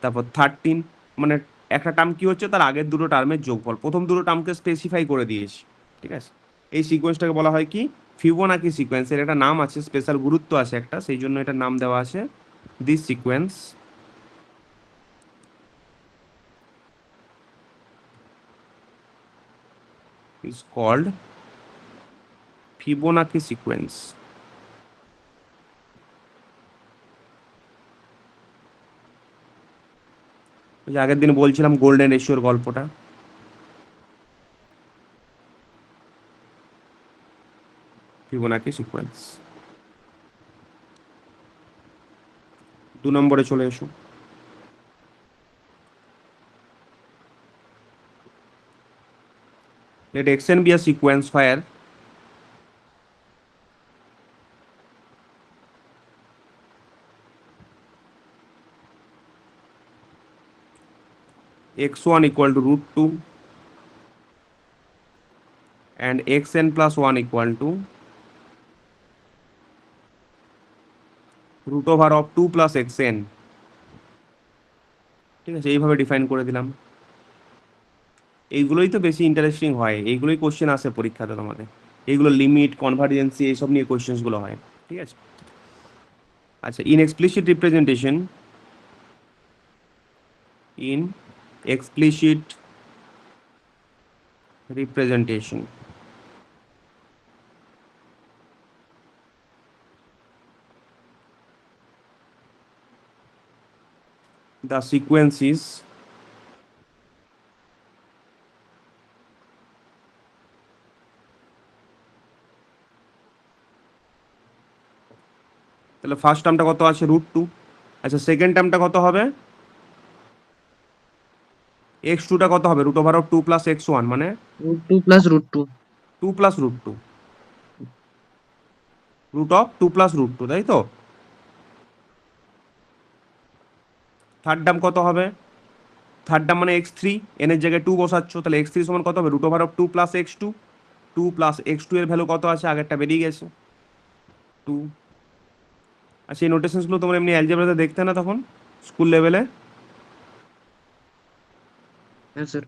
তারপর 13, মানে একটা টার্ম কি হচ্ছে তার আগের দুটো টার্মের যোগফল, প্রথম দুটো টার্মকে স্পেসিফাই করে দিয়েছি, ঠিক আছে। এই সিকোয়েন্সটাকে বলা হয় কি ফিবোনাকি সিকোয়েন্স, এর একটা নাম আছে, স্পেশাল গুরুত্ব আছে একটা, সেই জন্য এটার নাম দেওয়া আছে, this sequence is called Fibonacci sequence. ওই যে আগের দিন বলছিলাম গোল্ডেন রেশিওর গল্পটা, ফিবোনাকি সিকোয়েন্স। 2 নম্বরে চলে এসো। Let xn be a sequence where x1 equal to root 2 and xn plus 1 equal to root over of 2 plus xn, ঠিক আছে। এইভাবে ডিফাইন করে দিলাম। এইগুলোই তো বেশি ইন্টারেস্টিং হয়, এইগুলোই কোশ্চেন আসে পরীক্ষাতে তোমাদের, এইগুলো লিমিট কনভার্জেন্সি এইসব নিয়ে কোশ্চেন্সগুলো হয়, ঠিক আছে। আচ্ছা, in explicit representation in explicit representation. The sequence is তাহলে ফার্স্ট টার্মটা কত আছে √2। আচ্ছা সেকেন্ড টার্মটা কত হবে x2টা কত হবে √2 প্লাস x1 মানে √2 প্লাস √2। 2 প্লাস √2 √2 প্লাস √2 তাই তো। থার্ড টার্ম কত হবে থার্ড টার্ম মানে x3 n এর জায়গায় 2 বসাচ্ছ তাহলে x3 সমান কত হবে √2 প্লাস x2 2 প্লাস x2 এর ভ্যালু কত আছে আগেরটা বেরিয়ে গেছে 2। আচ্ছা এই নোটেশনসগুলো তোমরা এমনি অ্যালজেব্রাতে দেখতে না তখন স্কুল লেভেলে হ্যাঁ স্যার।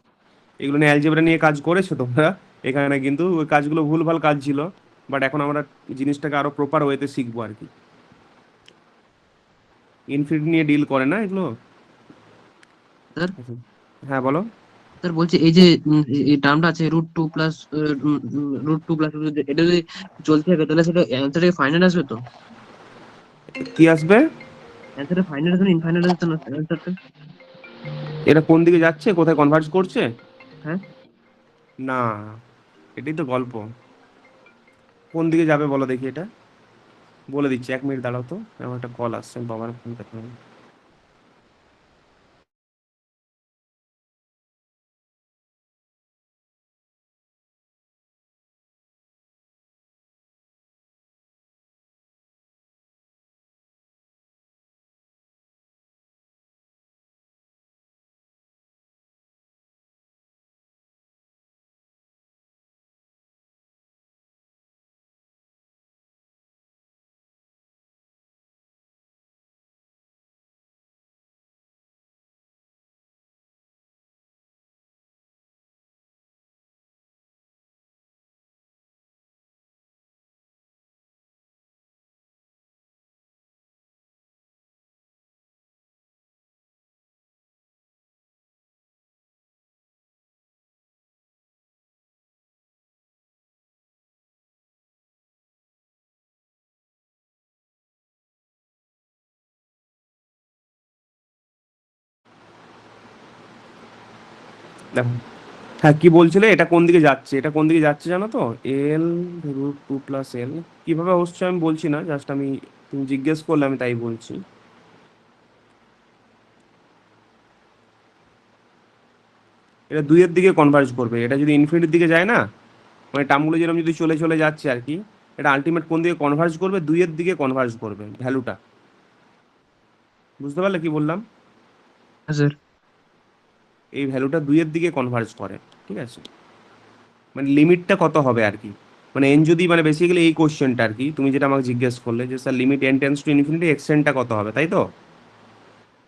এগুলো নিয়ে অ্যালজেব্রা নিয়ে কাজ করেছো তোমরা এখানে কিন্তু ওই কাজগুলো ভুলভাল কাজ ছিল বাট এখন আমরা জিনিসটাকে আরো প্রপার ওয়েতে শিখবো আর কি ইনফিনিটি নিয়ে ডিল করে না এগুলো। স্যার হ্যাঁ বলো স্যার বলছি এই যে এই টার্মটা আছে √2 প্লাস √2 প্লাস এটা যদি চলতে থাকে তাহলে সেটা অ্যান্সারে ফাইনাল আসবে তো? কি আসবে অ্যান্সারে ফাইনাল আসবে না ইনফাইনাইট আসবে না অ্যান্সারটা? এটা কোন দিকে যাচ্ছে কোথায় কনভার্জ করছে হ্যাঁ না এটাই তো গল্প কোন দিকে যাবে বলো দেখি এটা বলে দিচ্ছি 1 মিনিট দাঁড়াও তো আমার একটা কল আসছে আমি বাবার ফোন করতে হবে। দেখো হ্যাঁ কি বলছিলে এটা কোন দিকে যাচ্ছে এটা কোন দিকে যাচ্ছে জানো তো L√2 প্লাস L কিভাবে হচ্ছে আমি বলছি না জাস্ট আমি তুমি জিজ্ঞেস করলে আমি তাই বলছি এটা 2 এর দিকে কনভার্জ করবে এটা যদি ইনফিনিটির দিকে যায় না মানে টার্মগুলো যেরকম যদি চলে চলে যাচ্ছে আর কি এটা আলটিমেট কোন দিকে কনভার্জ করবে 2 এর দিকে কনভার্জ করবে ভ্যালুটা বুঝতে পারলে কি বললাম হ্যাঁ স্যার। এই ভ্যালুটা 2 এর দিকে কনভার্জ করে ঠিক আছে মানে লিমিটটা কত হবে আর কি মানে এন যদি মানে বেসিক্যালি এই কোশ্চেনটা আর কি তুমি যেটা আমাকে জিজ্ঞেস করলে যে sir limit n tends to infinity এক্সটেন্ডটা কত হবে তাই তো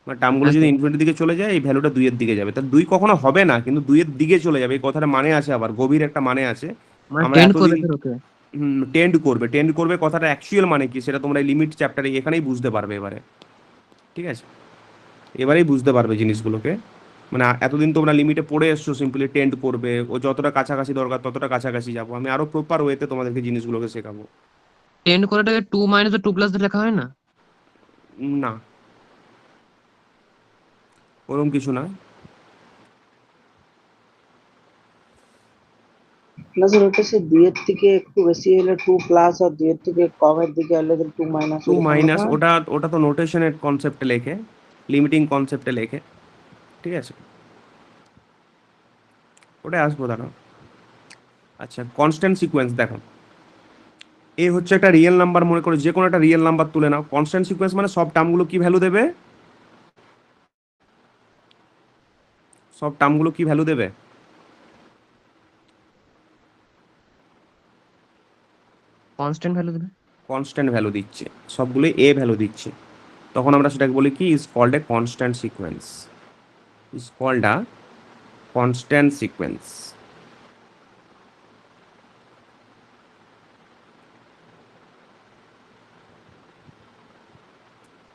মানে টার্মগুলো হ্যাঁ যদি স্যার। ইনফিনিটির দিকে চলে যায় এই ভ্যালুটা 2 এর দিকে যাবে তাহলে 2 কখনো হবে না কিন্তু 2 এর দিকে চলে যাবে এই কথাটা মানে আছে আবার গভীর একটা মানে আছে মানে আমরা টেন্ড করবে এতদিন স্যার ওকে? টেন্ড করবে কথাটা অ্যাকচুয়াল মানে কি সেটা তোমরা এই লিমিট চ্যাপ্টারে এখানেই বুঝতে পারবে এবারে ঠিক আছে এবারেই বুঝতে পারবে জিনিসগুলোকে মানে এতদিন তোমরা লিমিটে পড়ে এসছো সিম্পলি টেন্ড করবে ও যতটা কাছাকাছি দরকার ততটা কাছাকাছি যাবো আমি আরো প্রপার ওয়েতে তোমাদেরকে জিনিসগুলোকে শেখাবো টেন্ড করাটাকে 2 মাইনাস 2 প্লাস লেখা হয় না? না ওরকম কিছু না না স্যার ওটা সে 2 এর থেকে একটু বেশি হলে 2 প্লাস আর 2 এর থেকে কমের দিকে হলে 2 মাইনাস 2 এরকম মাইনাস লেখা হয়। ওটা ওটা তো নোটেশনের কনসেপ্টে লেখে লিমিটিং কনসেপ্টে লেখে ঠিক আছে ওটা আসবো দাঁড়াও আচ্ছা কনস্ট্যান্ট সিকোয়েন্স দেখো এ হচ্ছে একটা রিয়েল নাম্বার মনে করে যে কোনো একটা রিয়েল নাম্বার তুলে নাও কনস্ট্যান্ট সিকোয়েন্স মানে সব টার্মগুলো কি ভ্যালু দেবে সব টার্মগুলো কি ভ্যালু দেবে কনস্ট্যান্ট ভ্যালু দেবে। কনস্ট্যান্ট ভ্যালু দিচ্ছে সবগুলো এ ভ্যালু দিচ্ছে তখন আমরা সেটাকে বলি কি is called a constant sequence is called a constant sequence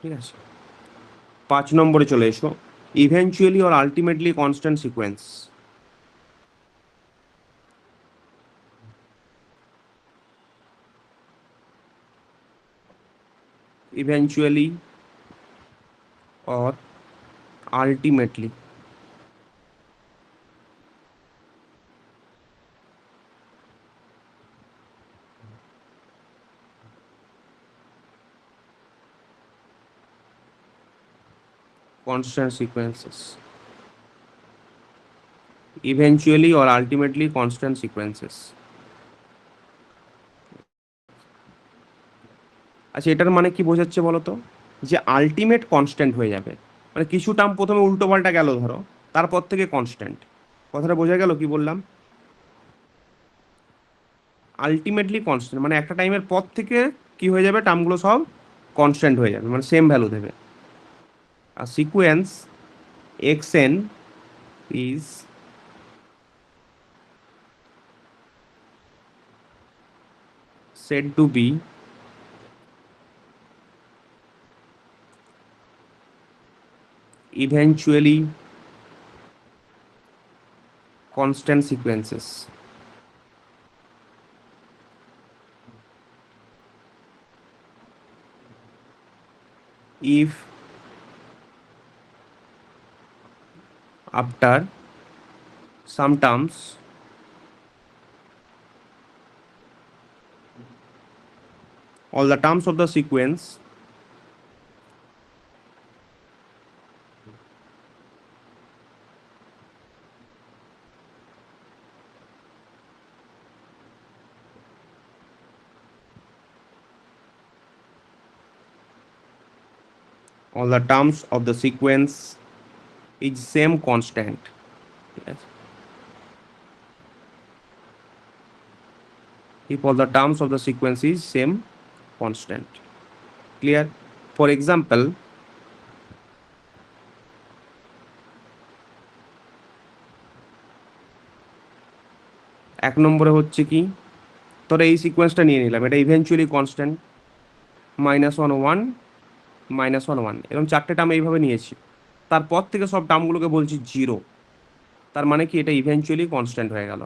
ঠিক আছে 5 নম্বরে চলে এসো eventually or ultimately constant sequence. Eventually or ultimately. Constant sequences. Eventually or ultimately constant sequences. আচ্ছা, এটার মানে কি বোঝাচ্ছে বলো তো? যে আলটিমেট কনস্ট্যান্ট হয়ে যাবে, মানে কিছু টার্ম প্রথমে উল্টো পাল্টা গেল ধরো, তারপর থেকে কনস্ট্যান্ট। কথাটা বোঝা গেল কি বললাম? আলটিমেটলি কনস্ট্যান্ট মানে একটা টাইমের পর থেকে কি হয়ে যাবে, টার্মগুলো সব কনস্ট্যান্ট হয়ে যাবে, মানে সেম ভ্যালু দেবে। আর sequence xn is said to be eventually constant sequences. If after some terms all the terms of the sequence all the terms of the sequence is same constant. Yes. If all the terms of the sequence is same constant. Clear? For example, এক নম্বরে হচ্ছে কি, তোরা এই সিকোয়েন্সটা নিয়ে নিলাম, এটা eventually constant -1 1 -1 1 এরকম চারটে টার্ম এইভাবে নিয়েছি, তারপর থেকে সব টার্মগুলোকে বলছি জিরো, তার মানে কি এটা ইভেনচুয়ালি কনস্ট্যান্ট হয়ে গেল।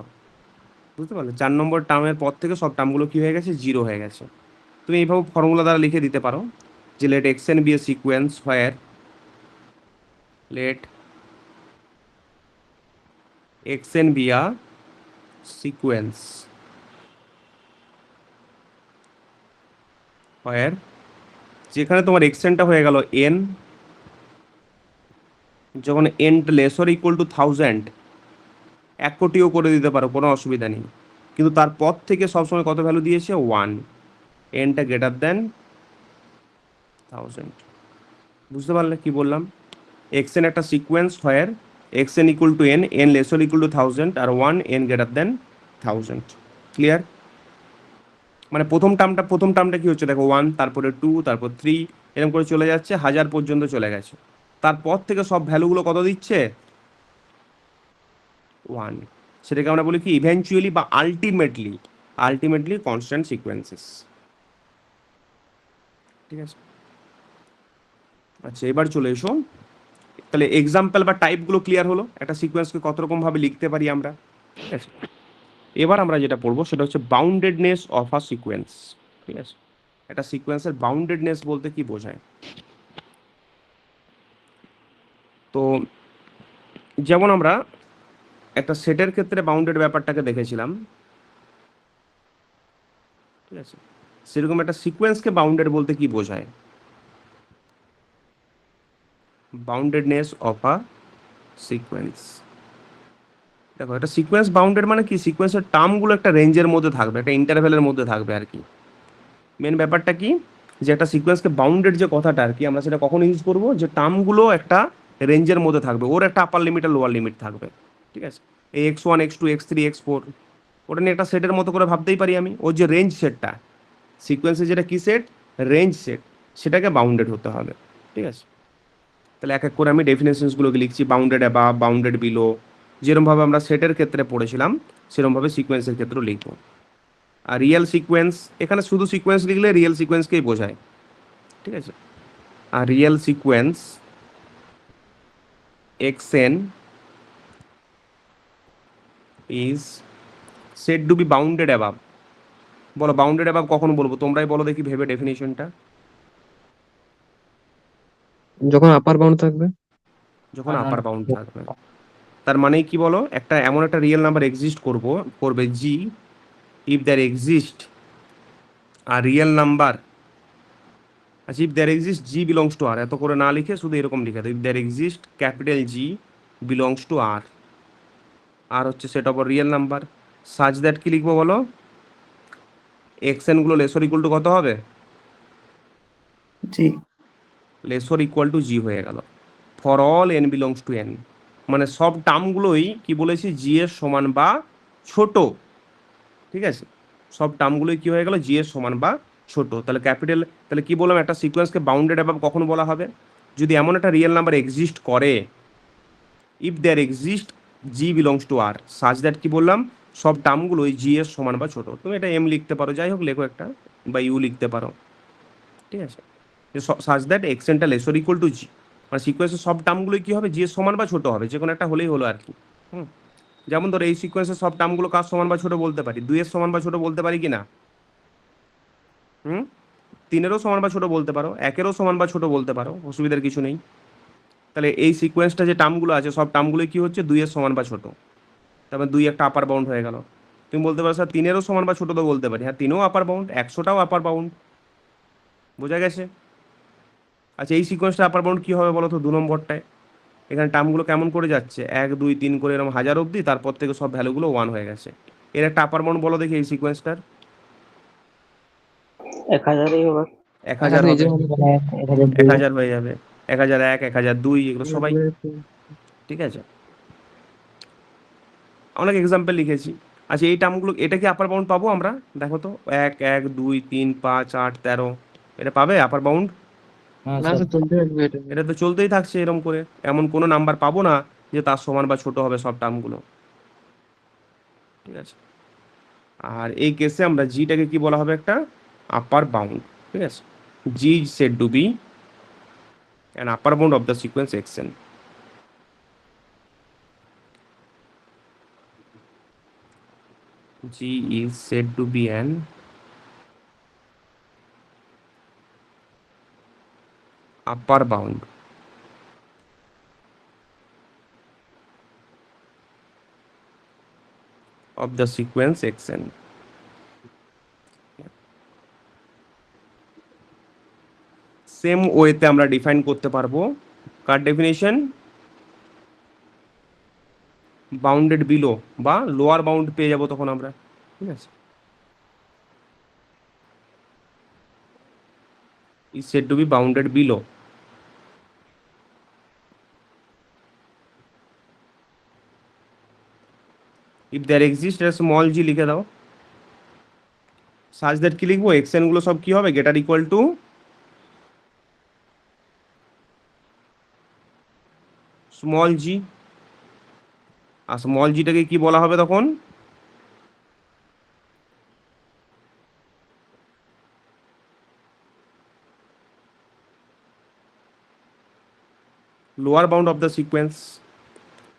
বুঝতে পারলে? 4 নম্বর টার্মের পর থেকে সব টার্মগুলো কি হয়ে গেছে, জিরো হয়ে গেছে। তুমি এইভাবে ফর্মুলা দ্বারা লিখে দিতে পারো যে let xn be a sequence where let xn be a sequence where, যেখানে তোমার এক্সেনটা হয়ে গেল n, যখন n less or equal to 1000 1 কোটিও করে দিতে পারো, কোনো অসুবিধা নেই, কিন্তু তারপর থেকে সবসময় কত ভ্যালু দিয়েছে, 1, nটা গ্রেটার দেন 1000। বুঝতে পারলে কি বললাম? xn একটা সিকোয়েন্স where xn equal to n, n less or equal to 1000 আর 1, n গ্রেটার দেন 1000। ক্লিয়ার? মানে প্রথম টার্মটা কি হচ্ছে দেখো, 1, তারপরে 2, তারপর 3, এরকম করে চলে যাচ্ছে, 1000 পর্যন্ত চলে গেছে। তারপর থেকে সব ভ্যালুগুলো কত দিচ্ছে, 1। সেটাকে আমরা বলি কি, ইভেনচুয়ালি বা আলটিমেটলি কনস্ট্যান্ট সিকোয়েন্সেস। ঠিক আছে? আচ্ছা, এবার চলে এসো, তাহলে এক্সাম্পল বা টাইপগুলো ক্লিয়ার হলো, একটা সিকোয়েন্সকে কত রকম ভাবে লিখতে পারি আমরা। ঠিক আছে, এবার আমরা যেটা পড়বো সেটা হচ্ছে বাউন্ডেডনেস অফ আ সিকোয়েন্স। ঠিক আছে, একটা সিকোয়েন্সের বাউন্ডেডনেস বলতে কি বোঝায়? তো যেমন আমরা একটা সেটের ক্ষেত্রে বাউন্ডেড ব্যাপারটাকে দেখেছিলাম, ঠিক আছে, সেরকম একটা সিকোয়েন্সকে বাউন্ডেড বলতে কি বোঝায়? বাউন্ডেডনেস অফ আ সিকোয়েন্স। দেখো, একটা সিকোয়েন্স বাউন্ডেড মানে কি, সিকোয়েন্সের টার্মগুলো একটা রেঞ্জের মধ্যে থাকবে, একটা ইন্টারভ্যালের মধ্যে থাকবে আর কি। মেন ব্যাপারটা কি, যে একটা সিকোয়েন্সকে বাউন্ডেড যে কথাটা আর কি, আমরা সেটা কখন ইউজ করবো, যে টার্মগুলো একটা রেঞ্জের মধ্যে থাকবে, ওর একটা আপার লিমিট আর লোয়ার লিমিট থাকবে। ঠিক আছে, এই x1 x2 x3 x4 ওটা নিয়ে একটা সেটের মতো করে ভাবতেই পারি আমি, ওর যে রেঞ্জ সেটটা, সিকোয়েন্সে যেটা কি সেট, রেঞ্জ সেট, সেটাকে বাউন্ডেড হতে হবে। ঠিক আছে, তাহলে এক এক করে আমি ডেফিনেশনসগুলোকে লিখছি, বাউন্ডেড অ্যাবাভ, বাউন্ডেড বিলো, যেরকমভাবে আমরা সেটের ক্ষেত্রে পড়েছিলাম সেরকমভাবে সিকোয়েন্সের ক্ষেত্রেও লিখবো। আর রিয়েল সিকোয়েন্স, এখানে শুধু সিকোয়েন্স লিখলে রিয়েল সিকোয়েন্সকেই বোঝায়। ঠিক আছে, আর real sequence xn is said to be bounded above. বলো বাউন্ডেড অ্যাবাভ কখন বলবো, তোমরাই বলো দেখি ভেবে ডেফিনেশনটা। যখন আপার বাউন্ড থাকবে। যখন আপার বাউন্ড থাকবে। তার মানে কি বলো, একটা এমন একটা রিয়েল নাম্বার এক্সিস্ট করবে G, if there exist R real number, আচ্ছা if there exist G belongs to R, এত করে না লিখে শুধু এরকম লিখে দাও, if there exist capital G belongs to R, R হচ্ছে set of real number, such that কি লিখবো বলো, এক্সএন গুলো লেসর ইকুয়াল টু কত হবে, জি। লেসর ইকুয়াল টু জি হয়ে গেল, for all N belongs to N, মানে সব টার্মগুলোই কি বলেছি জি এর সমান বা ছোট, ঠিক আছে, সব টার্মগুলোই কি হয়ে গেল জি এর সমান বা ছোট। তাহলে ক্যাপিটাল, তাহলে কি বললাম, একটা সিকোয়েন্সকে বাউন্ডেড অ্যাবাভ কখন বলা হবে, যদি এমন একটা রিয়েল নাম্বার এক্সিস্ট করে, if there exist G belongs to R, such that কি বললাম, সব টার্মগুলোই জি এর সমান বা ছোট, তুমি এটা এম লিখতে পারো, যাই হোক লেখো একটা, বা ইউ লিখতে পারো, ঠিক আছে, সাচ দ্যাট এক্সেনটা লেসর ইকুয়াল টু জি, মানে সিকোয়েন্সের সব টার্মগুলোই কি হবে জি এর সমান বা ছোট হবে, যে কোনো একটা হলেই হলো আর কি। হুম, যেমন ধরো এই সিকোয়েন্সের সব টার্মগুলো কার সমান বা ছোট বলতে পারি, 2 এর সমান বা ছোট বলতে পারি কি না, হুম, 3-এরও সমান বা ছোট বলতে পারো, 1-এরও সমান বা ছোট বলতে পারো, অসুবিধার কিছু নেই। তাহলে এই সিকোয়েন্সটা যে টার্মগুলো আছে সব টার্মগুলো কি হচ্ছে 2 এর সমান বা ছোট, তারপরে 2 একটা আপার বাউন্ড হয়ে গেল। তুমি বলতে পারো স্যার 3-এরও সমান বা ছোট, তো বলতে পারি, হ্যাঁ 3ও আপার বাউন্ড, 100টাও আপার বাউন্ড, বোঝা গেছে। আচ্ছা এই সিকোয়েন্সটা আপার বাউন্ড কী হবে বলো তো, 2 নম্বরটায়, এখানে টার্মগুলো কেমন করে যাচ্ছে 1 2 3 করে এরকম 1000 অবধি, তারপর থেকে সব ভ্যালুগুলো 1 হয়ে গেছে, এর একটা আপার বাউন্ড বলো দেখি এই সিকোয়েন্সটার। 1000ই হবে। 1000 এই যে হবে, মানে 1002 1000 হয়ে যাবে, 1001 1002 এগুলো সবাই, ঠিক আছে, অনেক এক্সাম্পল লিখেছি। আচ্ছা এই টার্মগুলো, এটা কি আপার বাউন্ড পাবো আমরা, দেখো তো 1 1 2 3 5 8 13, এটা পাবে আপার বাউন্ড, হ্যাঁ না স্যার। স্যার চলতে থাকবে এটা। এটা তো চলতেই থাকছে এরকম করে, এমন কোনো নাম্বার পাবো না যে তার সমান বা ছোট হবে সব টার্মগুলো, ঠিক আছে। আর এই কেসে আমরা জিটাকে কি বলা হবে, একটা আপার বাউন্ড, ঠিক আছে, G is said to be an upper bound of the sequence x n. G is said to be an upper bound of the sequence xn. Same ওয়েতে আমরা ডিফাইন করতে পারবো, কার ডেফিনেশন, বাউন্ডেড বিলো বা লোয়ার বাউন্ড পেয়ে যাবো তখন আমরা, ঠিক আছে, is said to be bounded below. If there exists a small g লিখে দাও, such that কি লিখবো, xn গুলো সব কি হবে, greater equal to small G, আর স্মল জিটাকে কি বলা হবে তখন, lower bound of the sequence.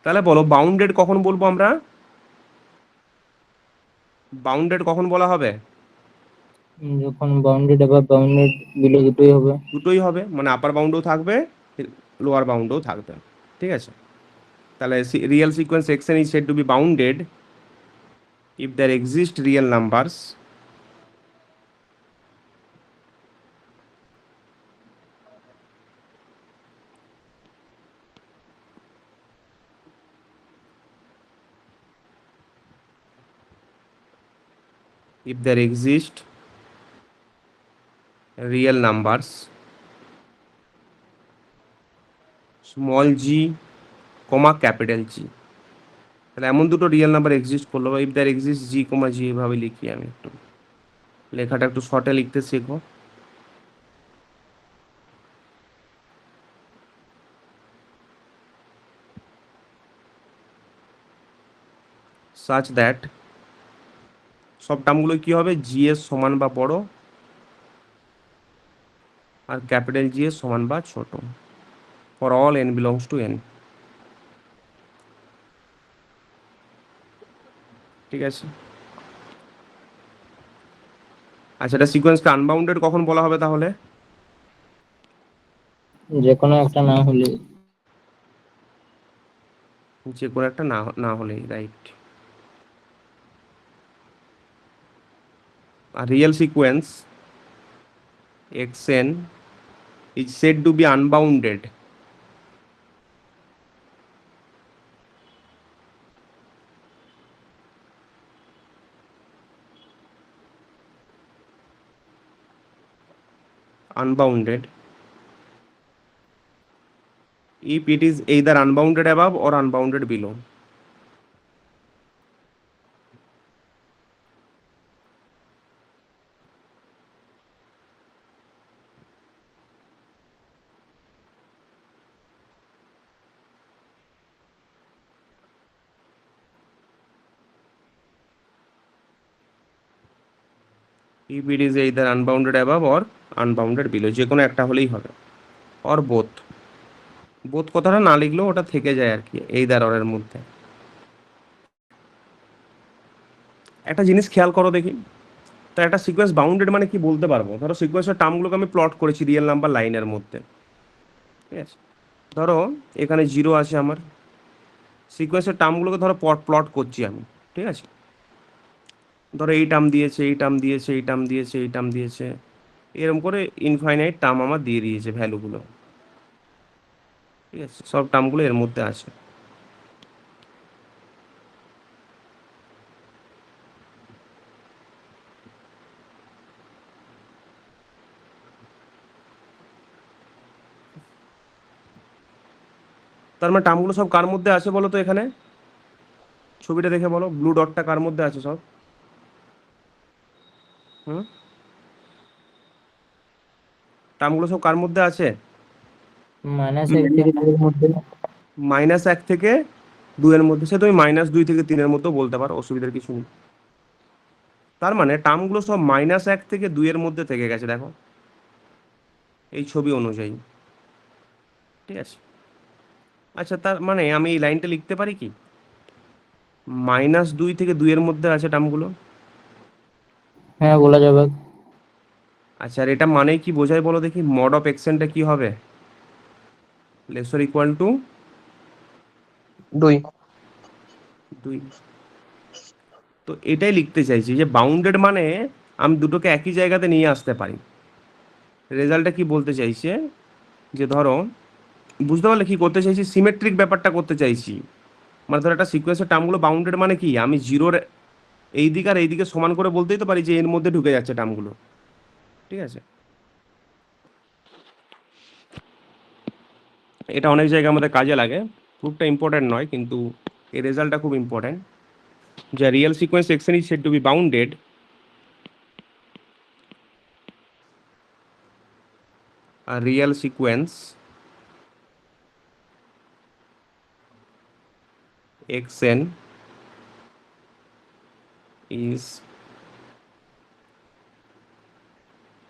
তাহলে বলো বাউন্ডেড কখন বলবো আমরা, বাউন্ডেড কখন বলা হবে, যখন বাউন্ডেড আবার বাউন্ডেড বিলো দুটোই হবে। দুটোই হবে, মানে আপার বাউন্ডও থাকবে লোয়ার বাউন্ডও থাকবে, ঠিক আছে। তাহলে real sequence X N is said to be bounded if there exist real numbers if there exist real numbers small g comma capital G, তাহলে এমন দুটো রিয়েল নাম্বার এক্সিস্ট করলো, ইফ দ্যার এক্সিস্ট জি কমা জি, এভাবে লিখি আমি, একটু লেখাটা একটু শর্টে লিখতে শেখো। সাচ দ্যাট সব টার্মগুলো কি হবে জি এর সমান বা বড় আর ক্যাপিটাল জি এর সমান বা ছোট, for all N belongs to N. ঠিক আছে। আচ্ছা, এটা সিকোয়েন্সকে আনবাউন্ডেড কখন বলা হবে তাহলে? যে কোনো একটা না হলে যে কোনো একটা না না হলেই, রাইট। আর real sequence xn is said to be unbounded unbounded if it is either unbounded above or unbounded below. If it is either unbounded above or unbounded below, যে কোনো একটা হলেই হবে, or both. বোথ কথাটা না লিখলেও ওটা থেকে যায় আর কি, এই দাঁড়ের মধ্যে। একটা জিনিস খেয়াল করো দেখি, তো একটা সিকোয়েন্স বাউন্ডেড মানে কি বলতে পারবো? ধরো সিকোয়েন্সের টার্মগুলোকে আমি প্লট করেছি রিয়েল নাম্বার লাইনের মধ্যে, ঠিক আছে। ধরো এখানে 0 আছে আমার, সিকোয়েন্সের টার্মগুলোকে ধরো প্লট করছি আমি, ঠিক আছে। ধরো এই টার্ম দিয়েছে, এই টার্ম দিয়েছে, এই টার্ম দিয়েছে, এই টার্ম দিয়েছে, এরকম করে ইনফাইনাইট টার্ম আমার দিয়ে দিয়েছে ভ্যালুগুলো, ঠিক আছে। সব টার্মগুলো এর মধ্যে আছে। তার মানে টার্মগুলো সব কার মধ্যে আছে বলো তো? এখানে ছবিটা দেখে বলো, ব্লু ডটটা কার মধ্যে আছে সব? হুম, টার্মগুলো সব কার মধ্যে আছে? -1 থেকে 2 এর মধ্যে। -1 থেকে 2 এর মধ্যে। সে তুমি -2 থেকে 3 এর মধ্যেও বলতে পারো, অসুবিধার কিছু নেই। তার মানে টার্মগুলো সব -1 থেকে 2 এর মধ্যে থেকে গেছে, দেখো এই ছবি অনুযায়ী, ঠিক আছে। আচ্ছা, তার মানে আমি এই লাইনটা লিখতে পারি কি, -2 থেকে 2 এর মধ্যে আছে টার্মগুলো। হ্যাঁ, বলা যাবে। আচ্ছা, আর এটা মানে কি বোঝায় বলো দেখি? মড অফ এক্সেনটা কি হবে? Laser equal to 2। 2। তো এটাই লিখতে চাইছি যে বাউন্ডেড মানে আমি দুটোকে একই জায়গাতে নিয়ে আসতে পারি। রেজাল্টটা কি বলতে চাইছে, যে ধরো, বুঝতে পারলে কি করতে চাইছি? সিমেট্রিক ব্যাপারটা করতে চাইছি। মানে ধরো একটা সিকোয়েন্সের টার্মগুলো বাউন্ডেড মানে কি, আমি জিরোর এই দিক আর এই দিকে সমান করে বলতেই তো পারি যে এর মধ্যে ঢুকে যাচ্ছে টার্মগুলো, ঠিক আছে। এটা অনেক জায়গায় আমাদের কাজে লাগে, প্রুফটা ইম্পর্ট্যান্ট নয়, কিন্তু এই রেজাল্টটা খুব ইম্পর্ট্যান্ট। যে real sequence x n is said to be bounded a real sequence xn is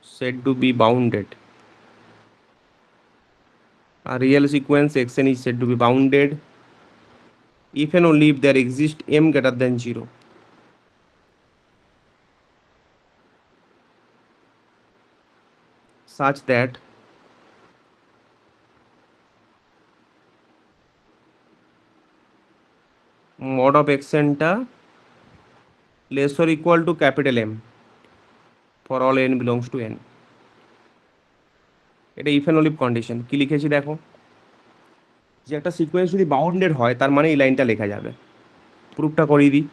said to be bounded. A real sequence xn is said to be bounded if and only if there exists m greater than 0. Such that mod of xn টা less or equal to capital M for all n belongs to n. এটা if and only condition. কি লিখেছি দেখো, যে একটা sequence যদি bounded হয় তার মানে এই লাইনটা লেখা যাবে। প্রুফটা করিয়ে দিই।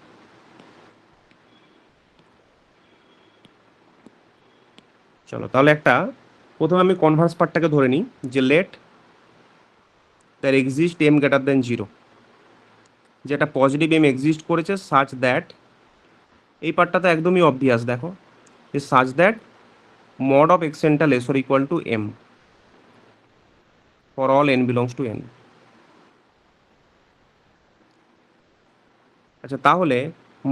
চলো তাহলে একটা, প্রথমে আমি কনভার্স পার্টটাকে ধরে নিই, যে let there exist M greater than 0, যেটা পজিটিভ এম এক্সিস্ট করেছে, সাচ দ্যাট, এই পার্টটা তো একদমই অবভিয়াস, দেখো যে সাচ দ্যাট মড অফ এক্সেনটা less or equal to M for all N belongs to N. আচ্ছা, তাহলে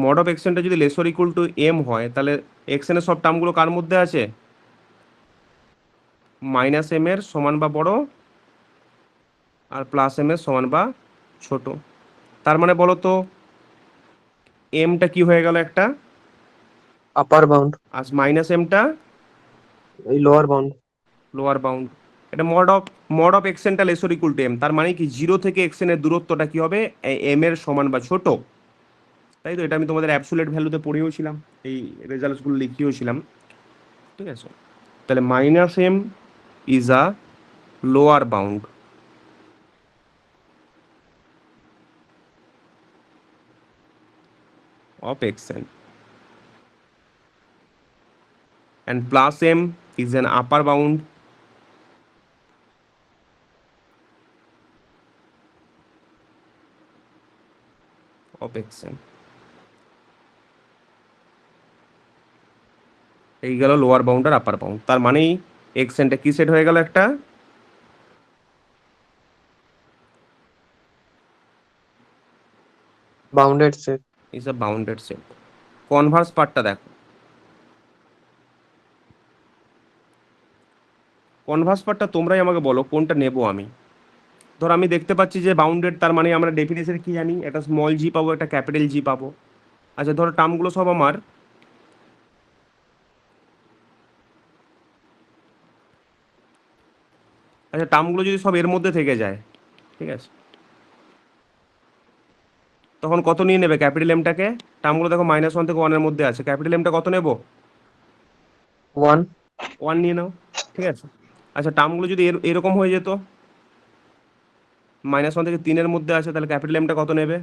মড অফ এক্সেনটা যদি less or equal to M হয়, তাহলে এক্সেনের সব টার্মগুলো কার মধ্যে আছে? -m এর সমান বা বড় আর +m এর সমান বা ছোট। তার মানে বলো তো এমটা কি হয়ে গেল একটা, আপার বাউন্ড, আর মাইনাস এমটা এই লোয়ার বাউন্ড। Lower bound. এটা মড অফ এক্সেনটা লেসর ইকুয়াল টু এম, তার মানে কি জিরো থেকে এক্সেন এর দূরত্বটা কি হবে, এম এর সমান বা ছোট, তাই তো? এটা আমি তোমাদের অ্যাবসোলিউট ভ্যালুতে পড়েও ছিলাম, এই রেজাল্টসগুলো লিখিয়েও ছিলাম, ঠিক আছে? তাহলে minus M is a lower bound of xn and plus m is an upper bound of xn। এই গেল লোয়ার বাউন্ড আর আপার বাউন্ড, তার মানেই xnটা কি সেট হয়ে গেল, একটা bounded set. Is a bounded set. Converse পার্টটা দেখো, কনভার্স পার্টটা তোমরাই আমাকে বলো কোনটা নেব আমি। ধর আমি দেখতে পাচ্ছি যে বাউন্ডেড, তার মানে আমরা ডেফিনেশন কি জানি, একটা স্মল জি পাবো, একটা ক্যাপিটাল জি পাবো। আচ্ছা ধরো টার্মগুলো সব আমার আচ্ছা টার্মগুলো যদি সব এর মধ্যে থেকে যায়, ঠিক আছে, তখন কত নিয়ে নেবে ক্যাপিটাল এমটাকে? টার্মগুলো দেখো -1 থেকে 1 এর মধ্যে আছে, ক্যাপিটাল এমটা কত নেব? 1 1 নিয়ে নাও, ঠিক আছে। আচ্ছা টার্মগুলো যদি এরকম হয়ে যেত, -1 থেকে 3 এর মধ্যে আছে, তাহলে ক্যাপিটাল এমটা কত নেবে?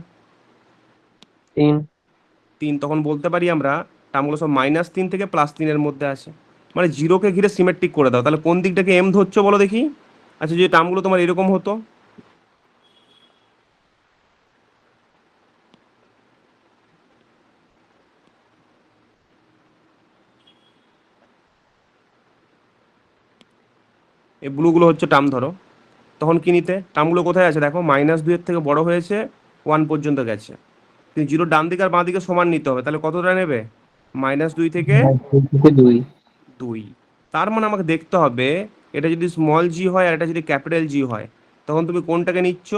3 3। তখন বলতে পারি আমরা টার্মগুলো সব -3 থেকে +3 এর মধ্যে আছে, মানে জিরোকে ঘিরে সিমেট্রিক করে দাও। তাহলে কোন দিকটাকে এম ধরছো বলো দেখি? আচ্ছা যদি টার্মগুলো তোমার এরকম হতো, এই ব্লুগুলো হচ্ছে টার্ম ধরো, তখন কি নিতে? টার্মগুলো কোথায় আছে দেখো, -2 এর থেকে বড় হয়েছে, 1 পর্যন্ত গেছে, কিন্তু জিরো ডান দিকে আর বাঁ দিকে সমান নিতে হবে, তাহলে কতটা নেবে? -2 থেকে 2। 2। তার মানে আমাকে দেখতে হবে এটা যদি স্মল জি হয় আর এটা যদি ক্যাপিটাল জি হয়, তখন তুমি কোনটাকে নিচ্ছ?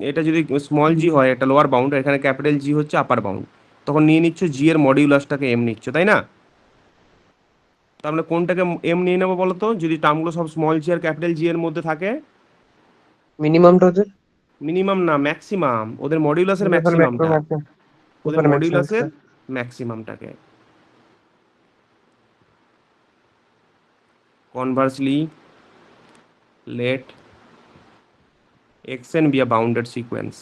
এটা যদি স্মল জি হয়, এটা লোয়ার বাউন্ড, এখানে ক্যাপিটাল জি হচ্ছে আপার বাউন্ড, তখন নিয়ে নিচ্ছ জি এর মডিউলাসটাকে এম নিচ্ছ, তাই না? তার মানে কোনটাকে এম নিয়ে নেবো বলো তো, যদি টার্মগুলো সব স্মল জি আর ক্যাপিটাল জি এর মধ্যে থাকে? মিনিমামটা হচ্ছে মিনিমাম না, ম্যাক্সিমাম, ওদের মডিউলাসের ম্যাক্সিমাম ম্যাক্সিমামটা, আছে, ওদের ম্যাক্সিমাম মডিউলাসের ম্যাক্সিমামটাকে। Conversely let xn be a bounded sequence।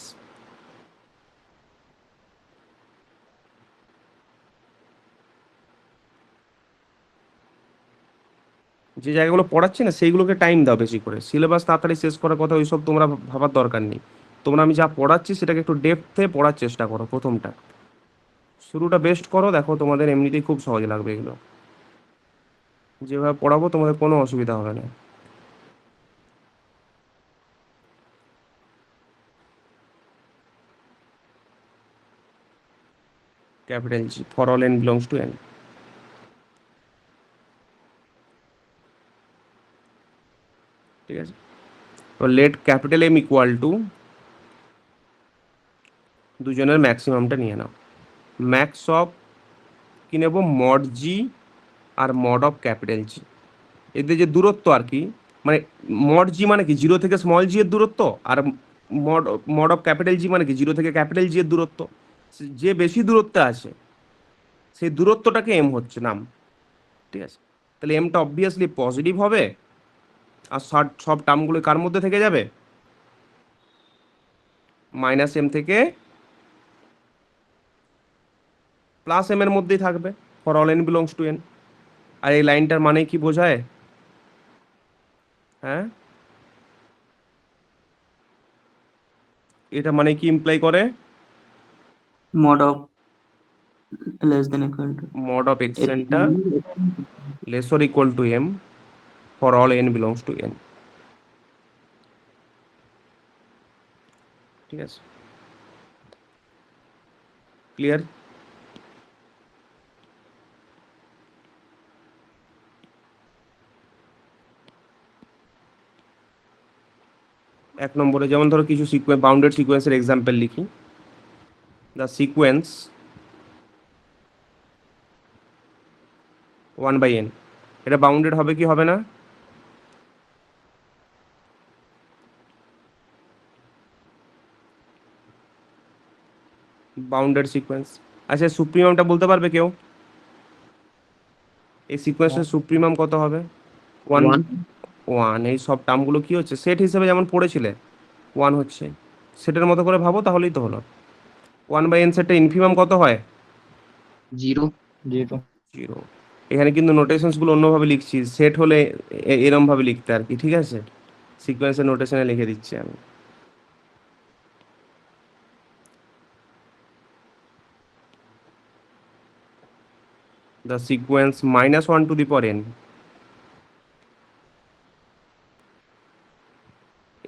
যে জায়গাগুলো পড়াচ্ছি না সেইগুলোকে টাইম দাও বেশি করে, সিলেবাস তাড়াতাড়ি শেষ করার কথা ওইসব তোমরা ভাবার দরকার নেই। তোমরা আমি যা পড়াচ্ছি সেটাকে একটু ডেপথে পড়ার চেষ্টা করো, প্রথমটা শুরুটা বেস্ট করো, দেখো তোমাদের এমনিতেই খুব সহজ লাগবে এগুলো, যেভাবে পড়াবো তোমাদের কোনো অসুবিধা হবে না। Capital G for all N belongs to N, ঠিক আছে? তো let capital M equal to, দুজনের ম্যাক্সিমামটা নিয়ে নাও, ম্যাক্স অফ কি নেব, মড জি আর মড অফ ক্যাপিটাল জি, এদের যে দূরত্ব আর কি, মানে মড জি মানে কি জিরো থেকে স্মল জি এর দূরত্ব, আর mod mod of capital G মানে কি জিরো থেকে ক্যাপিটাল জি এর দূরত্ব। যে বেশি দূরত্বে আছে সেই দূরত্বটাকে এম হচ্ছে নাম, ঠিক আছে? তাহলে এমটা অবভিয়াসলি পজিটিভ হবে, আর সব সব টার্মগুলো কার মধ্যে থেকে যাবে, -m থেকে +m এর মধ্যেই থাকবে, for all N belongs to N. আর এই লাইনটার মানে কি বোঝায়? হ্যাঁ, এটা মানে কি ইমপ্লাই করে? mod of less than equal to mod of এক্সটেন্টটা xn less or equal to M for all N belongs to N, ঠিক আছে? ক্লিয়ার? এক নম্বরে যেমন ধরো কিছু বাউন্ডেড সিকোয়েন্সের এক্সাম্পল লিখি। The sequence 1/n। এটা বাউন্ডেড হবে কি হবে না? Bounded sequence. আচ্ছা সুপ্রিমামটা বলতে পারবে কেউ? এই সিকোয়েন্সের সুপ্রিমাম কত হবে? 1 1 1। এই সব টার্মগুলো কি হচ্ছে, সেট হিসেবে যেমন পড়েছিলে 1 হচ্ছে, সেটের মতো করে ভাবো তাহলেই তো হলো। 1/n সেটটা ইনফিমাম কত হয়? 0 0। 0। এখানে কিন্তু নোটেশনস গুলো অন্যভাবে লিখছি, সেট হলে এরম ভাবে লিখতে আর কি, ঠিক আছে? সিকোয়েন্সের নোটেশনে লিখে দিচ্ছি আমি। The sequence -1 to the power n,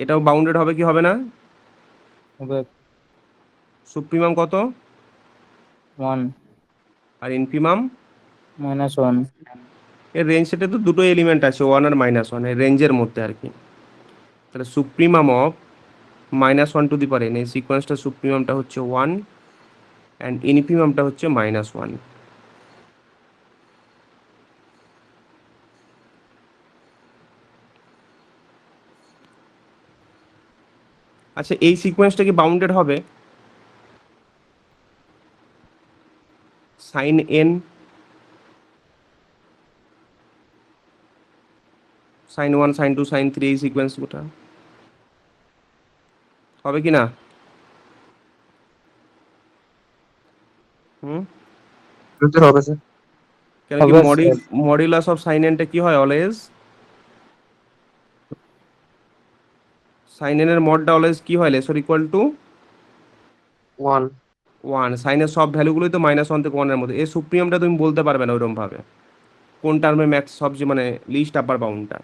এটাও বাউন্ডেড হবে কি হবে না? হবে সুপ্রিমাম কত 1 আর ইনফিমাম? -1। এর রেঞ্জ সেটে তো দুটো এলিমেন্ট আছে, 1 আর -1, এর রেঞ্জের মধ্যে আর কি। তাহলে supremum of -1 to the power n, এই সিকোয়েন্সটা সুপ্রিমামটা হচ্ছে 1 অ্যান্ড ইনফিমামটা হচ্ছে -1। আচ্ছা এই সিকোয়েন্সটা কি বাউন্ডেড হবে sine n, sine 1, sine 2, sine 3, এই সিকোয়েন্সগুলো হবে কি না? হুম, হবে স্যার। কেন কি হবে স্যার। মডিউলাস অফ সাইন nটা কি হয় অলওয়েজ? সাইন n এর মডটা অলওয়েজ কি হয়, লেস অর ইকুয়াল টু 1 1। সাইনের সব ভ্যালুগুলোই তো -1 থেকে 1 এর মধ্যে। এই সুপ্রিমামটা তুমি বলতে পারবে না ওইরকম ভাবে, কোন টার্মে ম্যাক্স সবচেয়ে মানে লিস্ট আপার বাউন্ডটা।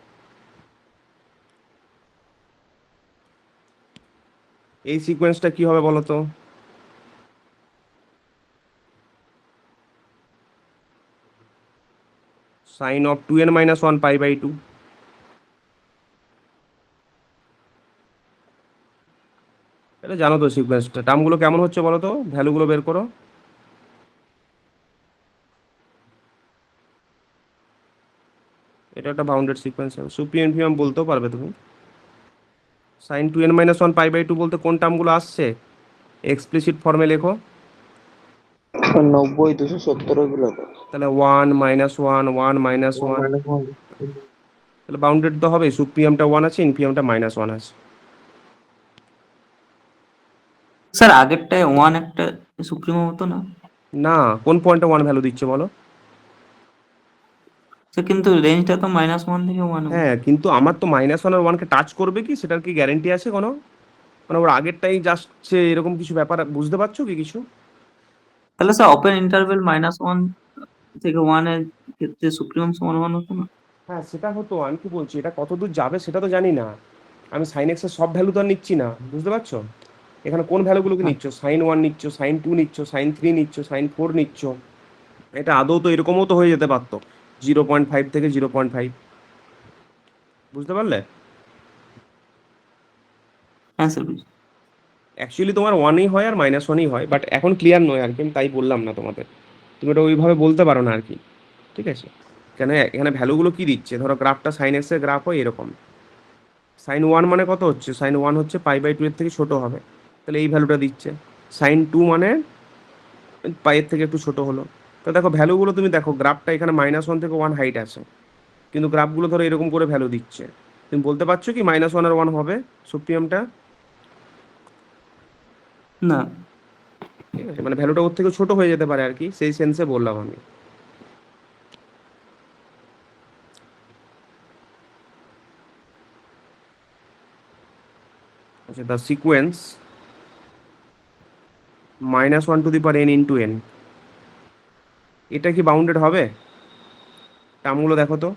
এই সিকোয়েন্সটা কি হবে বলো তো? Sine of 2n-1 π/2। এটা জানো তো সিকোয়েন্সটা, টার্মগুলো কেমন হচ্ছে বলো তো, ভ্যালুগুলো বের করো। এটা একটা বাউন্ডেড সিকোয়েন্স হবে, সুপ্রিম ইনফিমাম বলতেও পারবে তুমি। সাইন 2n-1 π/2 বলতে কোন টার্মগুলো আসছে এক্সপ্লিসিট ফর্মে লেখো। 90 270 এগুলো তো। তাহলে 1 -1 1 -1, 1 তাহলে বাউন্ডেড তো হবে, সুপ্রিয়ামটা 1 আছে, ইনফিয়ামটা -1 আছে। স্যার আগেরটায় 1 একটা সুপ্রিমো হতো না? না, কোন পয়েন্টে 1 ভ্যালু দিচ্ছে বলো? স্যার কিন্তু রেঞ্জটা তো -1 থেকে 1। হ্যাঁ কিন্তু আমার তো -1 আর 1কে টাচ করবে কি, সেটার কি গ্যারেন্টি আছে কোনো? মানে ওর আগেরটাই জাস্ট সে এরকম কিছু ব্যাপার, বুঝতে পারছো কি কিছু? তাহলে স্যার ওপেন ইন্টারভেল -1 থেকে 1 এর ক্ষেত্রে সুপ্রিমম সমান 1 হতো না? হ্যাঁ সেটা হতো, আমি কি বলছি এটা কত দূর যাবে সেটা তো জানি না। আমি সাইন এক্স এর সব ভ্যালু তো আর নিচ্ছি না, বুঝতে পারছো? এখানে কোন ভ্যালুগুলোকে নিচ্ছ, সাইন 1 নিচ্ছ, সাইন 2 নিচ্ছ, সাইন 3 নিচ্ছ, সাইন 4 নিচ্ছ। এটা আদৌ তো এরকমও তো হয়ে যেতে পারতো 0.5 থেকে 0.5, বুঝতে পারলে? হ্যাঁ স্যার বুঝি। অ্যাকচুয়ালি তোমার 1ই হয় আর -1ই হয়, বাট এখন ক্লিয়ার নয় আর কি, আমি তাই বললাম না তোমাদের। তুমি এটা ওইভাবে বলতে পারো না আর কি, ঠিক আছে? কেন এখানে ভ্যালুগুলো কি দিচ্ছে, ধরো গ্রাফটা সাইন এক্স এর গ্রাফ হয় এরকম, সাইন 1 মানে কত হচ্ছে, সাইন 1 হচ্ছে π/2 এর থেকে ছোট হবে, তাহলে এই ভ্যালুটা দিচ্ছে। সাইন 2 মানে এর থেকে একটু ছোট হলো। তো দেখো ভ্যালুগুলো তুমি দেখো, গ্রাফটা এখানে -1 থেকে 1 হাইট আছে, কিন্তু গ্রাফগুলো ধরো এরকম করে ভ্যালু দিচ্ছে। তুমি বলতে পারছো কি -1 আর 1 হবে সুপ্রিয়ামটা? না। ঠিক আছে, মানে ভ্যালুটা ওর থেকে ছোট হয়ে যেতে পারে আর কি, সেই সেন্সে বললাম আমি। আচ্ছা the sequence -1 to the power n into n, এটা কি বাউন্ডেড হবে? টার্মগুলো দেখো তো।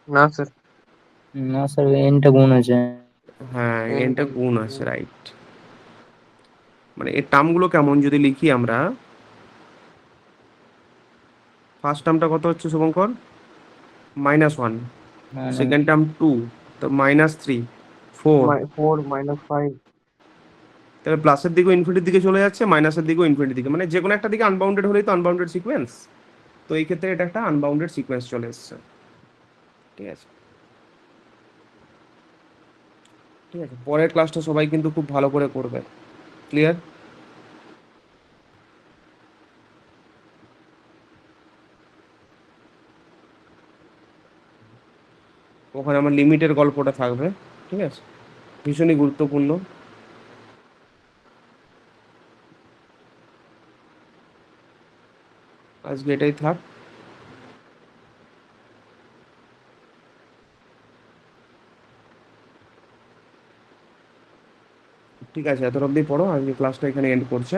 না স্যার। না স্যার, এনটা গুণ আছে। হ্যাঁ n এনটা গুণ আছে, রাইট। মানে এর টার্মগুলো কেমন যদি লিখি আমরা, ফার্স্ট টার্মটা কত হচ্ছে শুভঙ্কর? -1, মানে সেকেন্ড টার্ম 2, তো -3, 4, 4 -5 তাহলে প্লাসের দিকেও ইনফিনিটির দিকে চলে যাচ্ছে, মাইনাসের দিকেও ইনফিনিটির দিকে, মানে যে কোনো একটা দিকে আনবাউন্ডেড হলেই তো আনবাউন্ডেড সিকোয়েন্স। তো এই ক্ষেত্রে এটা একটা আনবাউন্ডেড সিকোয়েন্স চলে এসছে। ঠিক আছে, ঠিক আছে, পরের ক্লাসটা সবাই কিন্তু খুব ভালো করে করবে। ক্লিয়ার? ওখানে আমার লিমিটের গল্পটা থাকবে। ঠিক আছে, ভীষণই গুরুত্বপূর্ণ। আজকে এটাই থাক। ঠিক আছে, এত অবধি পড়ো, আজকে ক্লাসটা এখানে এন্ড করছে।